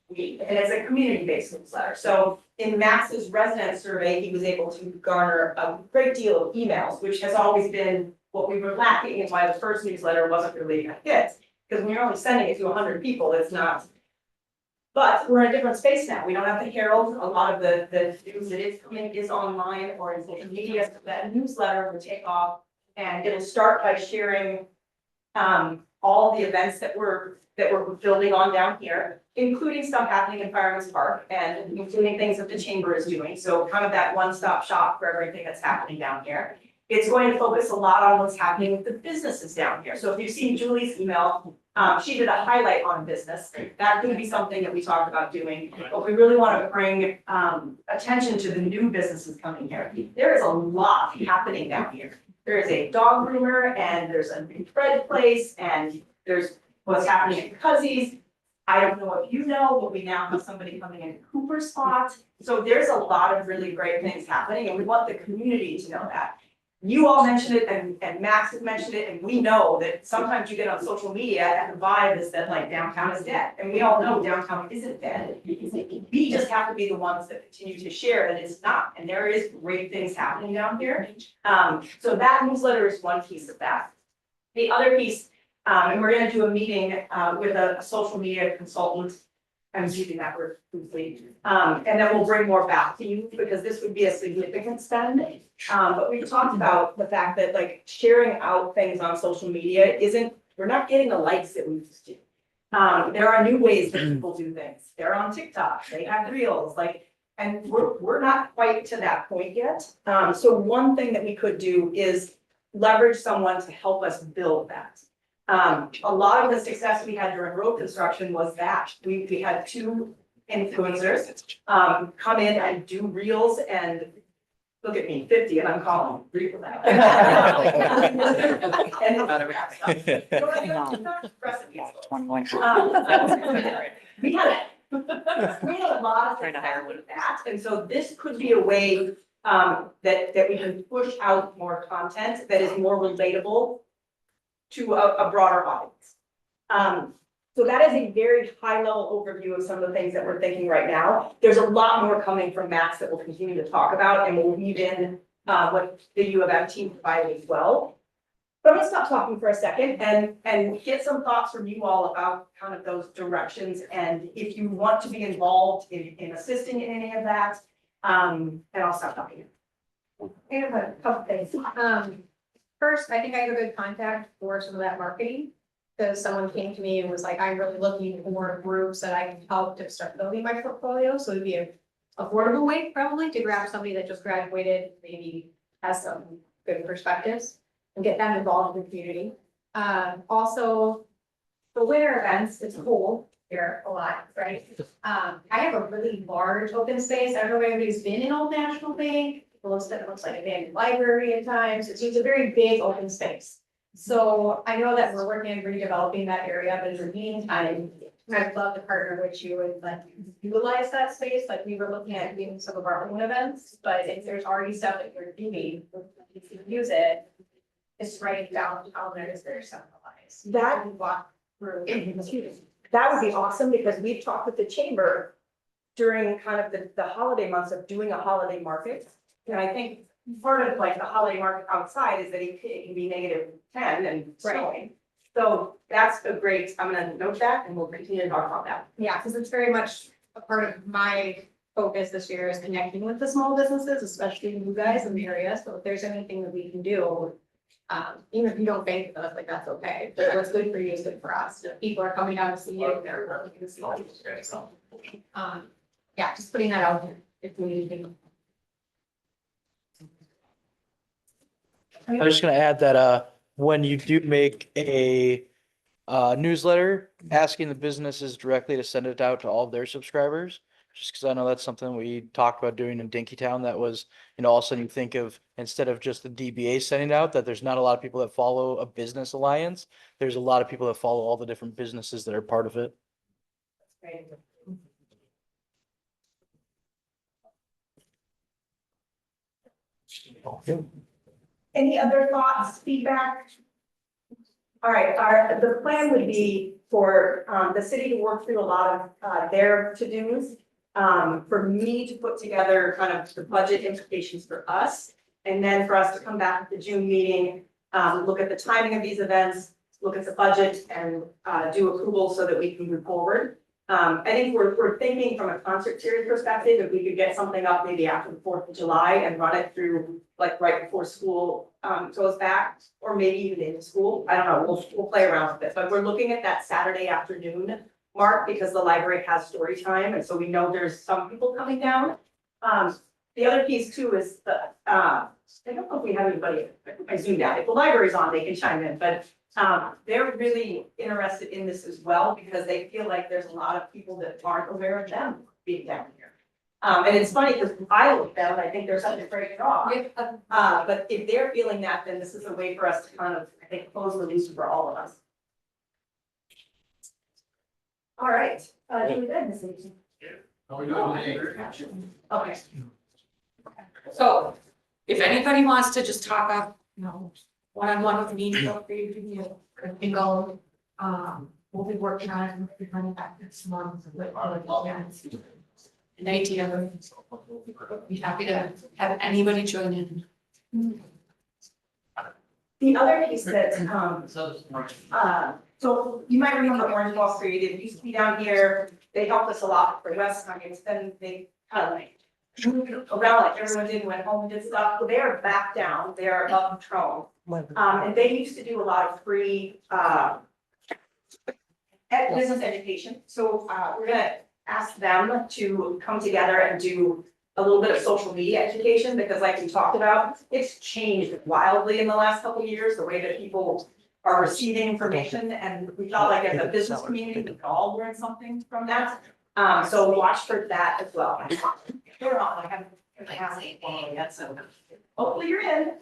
week, and it's a community-based newsletter. So in Max's resident survey, he was able to garner a great deal of emails, which has always been what we were lacking, and why the first newsletter wasn't really a hit. Because when you're only sending it to 100 people, it's not. But we're in a different space now. We don't have the Herald. A lot of the news that is coming is online or in social media. So that newsletter will take off, and it'll start by sharing all the events that we're building on down here, including stuff happening in Fireman's Park and including things that the chamber is doing. So kind of that one-stop shop for everything that's happening down here. It's going to focus a lot on what's happening with the businesses down here. So if you've seen Julie's email, she did a highlight on business. That could be something that we talked about doing, but we really want to bring attention to the new businesses coming here. There is a lot happening down here. There is a dog groomer, and there's a new bread place, and there's what's happening at Cuzzy's. I don't know if you know, but we now have somebody coming in Cooper's spot. So there's a lot of really great things happening, and we want the community to know that. You all mentioned it, and Max has mentioned it, and we know that sometimes you get on social media and the vibe is that like downtown is dead. And we all know downtown isn't dead. We just have to be the ones that continue to share that it's not. And there is great things happening down here. So that newsletter is one piece of that. The other piece, and we're gonna do a meeting with a social media consultant. I'm using that word loosely. And then we'll bring more back to you, because this would be a significant spend. But we've talked about the fact that like sharing out things on social media we're not getting the likes that we used to. There are new ways that people do things. They're on TikTok, they have reels, and we're not quite to that point yet. So one thing that we could do is leverage someone to help us build that. A lot of the success we had during road construction was that we had two influencers come in and do reels, and look at me, 50, and I'm calling reels out. We had a lot of success with that, and so this could be a way that we can push out more content that is more relatable to a broader audience. So that is a very high level overview of some of the things that we're thinking right now. There's a lot more coming from Max that we'll continue to talk about, and we'll weave in what the U of M team provided as well. But I'm gonna stop talking for a second and get some thoughts from you all about kind of those directions, and if you want to be involved in assisting in any of that, and I'll stop talking. I have a couple things. First, I think I have a good contact for some of that marketing. Because someone came to me and was like, I'm really looking for groups that I can help to start building my portfolio. So it'd be an affordable way probably to grab somebody that just graduated, maybe has some good perspectives and get them involved in the community. Also, the winter events, it's cold here a lot, right? I have a really large open space. I don't know if anybody's been in Old National Bank. People have said it looks like an abandoned library at times. It's a very big open space. So I know that we're working on redeveloping that area, but in the meantime, I'd love to partner with you and like utilize that space, like we were looking at doing some of our own events, but if there's already stuff that you're doing, you can use it. It's right downtown, there's very centralized. That- You walk through. That would be awesome because we've talked with the chamber during kind of the holiday months of doing a holiday market. And I think part of like the holiday market outside is that it can be -10 and snowing. So that's a great, I'm gonna note that and we'll continue to talk about that. Yeah, because it's very much a part of my focus this year is connecting with the small businesses, especially you guys in the area. So if there's anything that we can do, even if you don't bank with us, like that's okay. But what's good for you is good for us. If people are coming down to see you, they're looking to see you. So, yeah, just putting that out there if we need to. I was just gonna add that, when you do make a newsletter, asking the businesses directly to send it out to all of their subscribers. Just because I know that's something we talked about doing in Dinkytown. That was, all of a sudden you think of, instead of just the DBA sending it out, that there's not a lot of people that follow a business alliance. There's a lot of people that follow all the different businesses that are part of it. Great. Any other thoughts, feedback? All right, the plan would be for the city to work through a lot of their to-dos. For me to put together kind of the budget implications for us. And then for us to come back at the June meeting, look at the timing of these events, look at the budget and do approval so that we can move forward. I think we're thinking from a concert series perspective, if we could get something up maybe after the 4th of July and run it through like right before school goes back, or maybe even into school. I don't know, we'll play around with it, but we're looking at that Saturday afternoon mark because the library has story time, and so we know there's some people coming down. The other piece too is the, I don't know if we have anybody, I zoomed out, if the library's on, they can chime in, but they're really interested in this as well because they feel like there's a lot of people that aren't aware of them being down here. And it's funny because I look at them and I think they're such a great draw. But if they're feeling that, then this is a way for us to kind of, I think, close the loop for all of us. All right, Julie, good, Ms. Leach. Okay. So if anybody wants to just talk up, one-on-one with me, feel free to do and go. We'll be working on it, we'll be running back this month with an idea. Be happy to have anybody join in. The other piece that, so you might remember Orange Wall Creative used to be down here. They helped us a lot for West Nuggets, then they kind of like moved around, like everyone did, went home and did stuff. Well, they are back down, they are up Trone. And they used to do a lot of free business education. So we're gonna ask them to come together and do a little bit of social media education, because like we talked about, it's changed wildly in the last couple of years, the way that people are receiving information, and we felt like as a business community, we could all learn something from that. So watch for that as well. They're on, I haven't asked one yet, so hopefully you're in.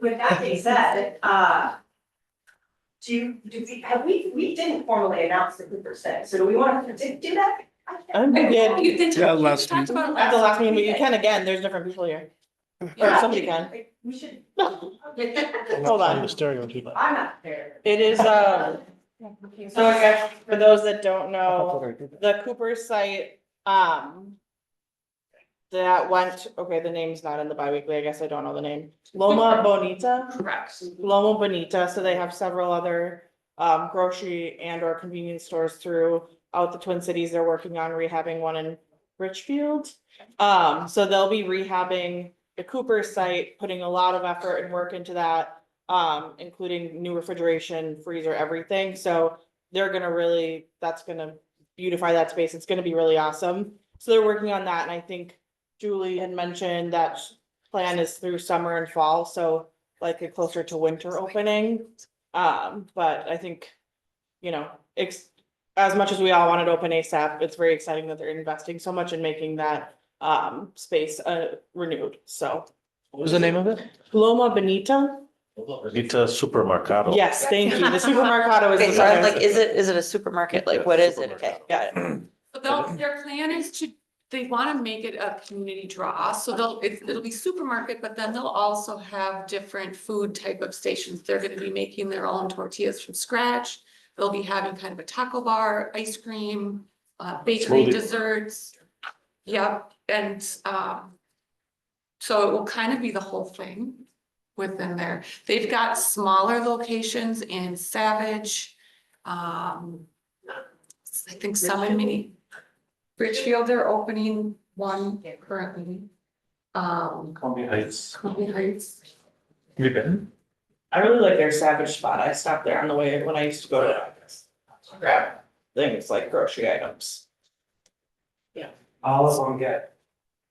With that being said, we didn't formally announce the Cooper set, so do we want to do that? You did. Yeah, last week. Talked about it At the last week. meeting, but you can again, there's different people here. Or Yeah. somebody can. We should. Hold on. I'm not there. It is, so I guess for those that don't know, the Cooper site, that went, okay, the name's not in the biweekly, I guess I don't know the name. Loma Bonita? Correct. Loma Bonita, so they have several other grocery and or convenience stores throughout the Twin Cities. They're working on rehabbing one in Richfield. So they'll be rehabbing the Cooper site, putting a lot of effort and work into that, including new refrigeration, freezer, everything. So they're gonna really, that's gonna beautify that space. It's gonna be really awesome. So they're working on that, and I think Julie had mentioned that plan is through summer and fall, so likely closer to winter opening. But I think, as much as we all wanted to open ASAP, it's very exciting that they're investing so much in making that space renewed, so. What was the name of it? Loma Bonita. It's a supermercado. Yes, thank you. The supermercado is Okay, the so I'm southern. like, is it a supermarket? Like, what is it? Okay, got it. So their plan is to, they want to make it a community draw, so it'll be supermarket, but then they'll also have different food type of stations. They're gonna be making their own tortillas from scratch. They'll be having kind of a taco bar, ice cream, bakery Smoothie. desserts. Yep, and so it will kind of be the whole thing within there. They've got smaller locations in Savage. I think some in Mini. Richfield, they're opening one currently. Columbia Heights. Columbia Heights. You been? I really like their Savage spot. I stopped there on the way when I used to go to grab things like grocery items. All of them get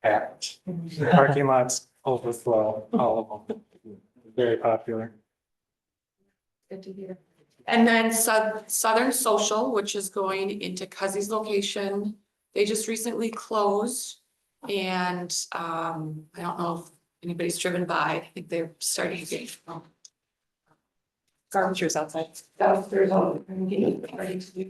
packed. The parking lots overflow, all of them. Very popular. Good to hear. And then Southern Social, which is going into Cuzzy's location. They just recently closed. And I don't know if anybody's driven by. I think they're starting to get Garbage was outside. downstairs on,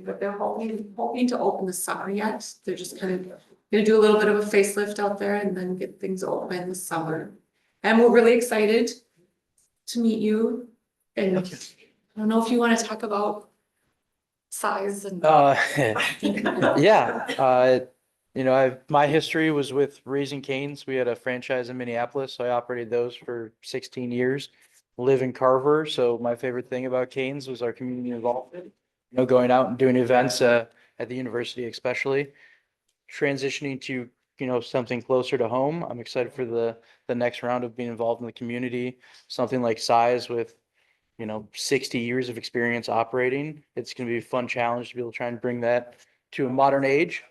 but they're hoping to open the summer yet. They're just kind of gonna do a little bit of a facelift out there and then get things open this summer. And we're really excited to meet you. And I don't know if you want to talk about size and. Yeah, you know, my history was with Raising Cane's. We had a franchise in Minneapolis, so I operated those for 16 years. Live in Carver, so my favorite thing about Cane's was our community involvement. You know, going out and doing events at the university especially. Transitioning to, you know, something closer to home. I'm excited for the next round of being involved in the community. Something like Size with, you know, 60 years of experience operating. It's going to be a fun challenge to be able to try and bring that to a modern age,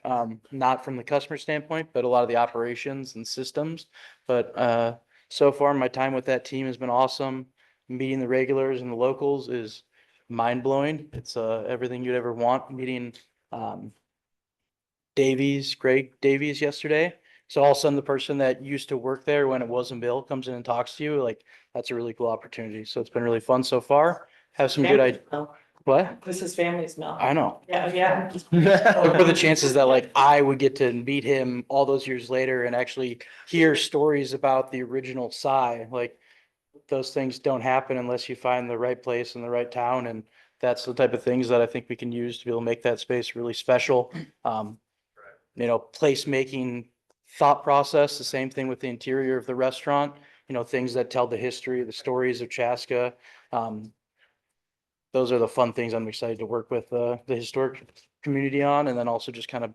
not from the customer standpoint, but a lot of the operations and systems. But so far, my time with that team has been awesome. Meeting the regulars and the locals is mind blowing. It's everything you'd ever want. Meeting Greg Davies yesterday. So all of a sudden, the person that used to work there when it wasn't Bill comes in and talks to you. Like, that's a really cool opportunity. So it's been really fun so far. Have some good ideas. What? This is family's milk. I know. Yeah. What are the chances that like I would get to meet him all those years later and actually hear stories about the original Psy? Like, those things don't happen unless you find the right place in the right town. And that's the type of things that I think we can use to be able to make that space really special. You know, placemaking thought process, the same thing with the interior of the restaurant, you know, things that tell the history, the stories of Chaska. Those are the fun things I'm excited to work with the historic community on, and then also just kind of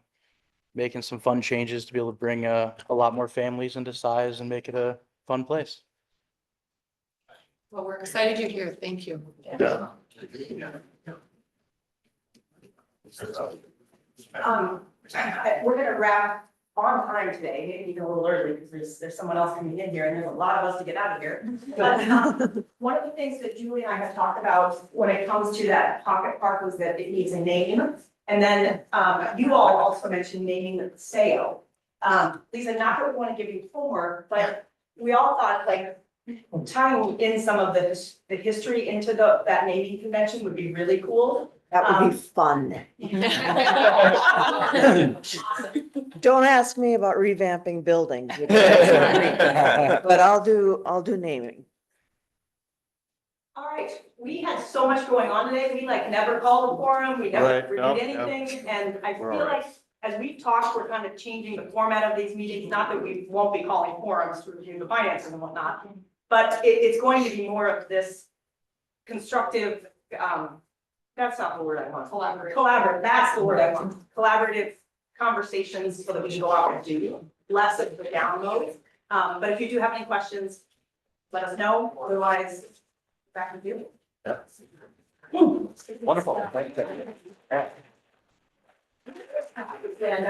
making some fun changes to be able to bring a lot more families into Size and make it a fun place. Well, we're excited you're here. Thank you. We're gonna wrap on time today, maybe even a little early, because there's someone else coming in here, and there's a lot of us to get out of here. But one of the things that Julie and I have talked about when it comes to that pocket park was that it needs a name. And then you all also mentioned naming the Paseo. Lisa, not that we want to give you homework, but we all thought like tying in some of the history into that naming convention would be really cool. That would be fun. Don't ask me about revamping buildings. But I'll do naming. All right, we had so much going on today. We like never called a quorum, we never Right, reviewed no, anything, and I We're feel all right. like as we've talked, we're kind of changing the format of these meetings, not that we won't be calling quorums to review the finances and whatnot. But it's going to be more of this constructive, that's not the word I want. Collaborative, that's the word I want. Collaborative conversations so that we can go out and do less of the download. But if you do have any questions, let us know. Otherwise, back with you. Yeah. Wonderful. Thank you. And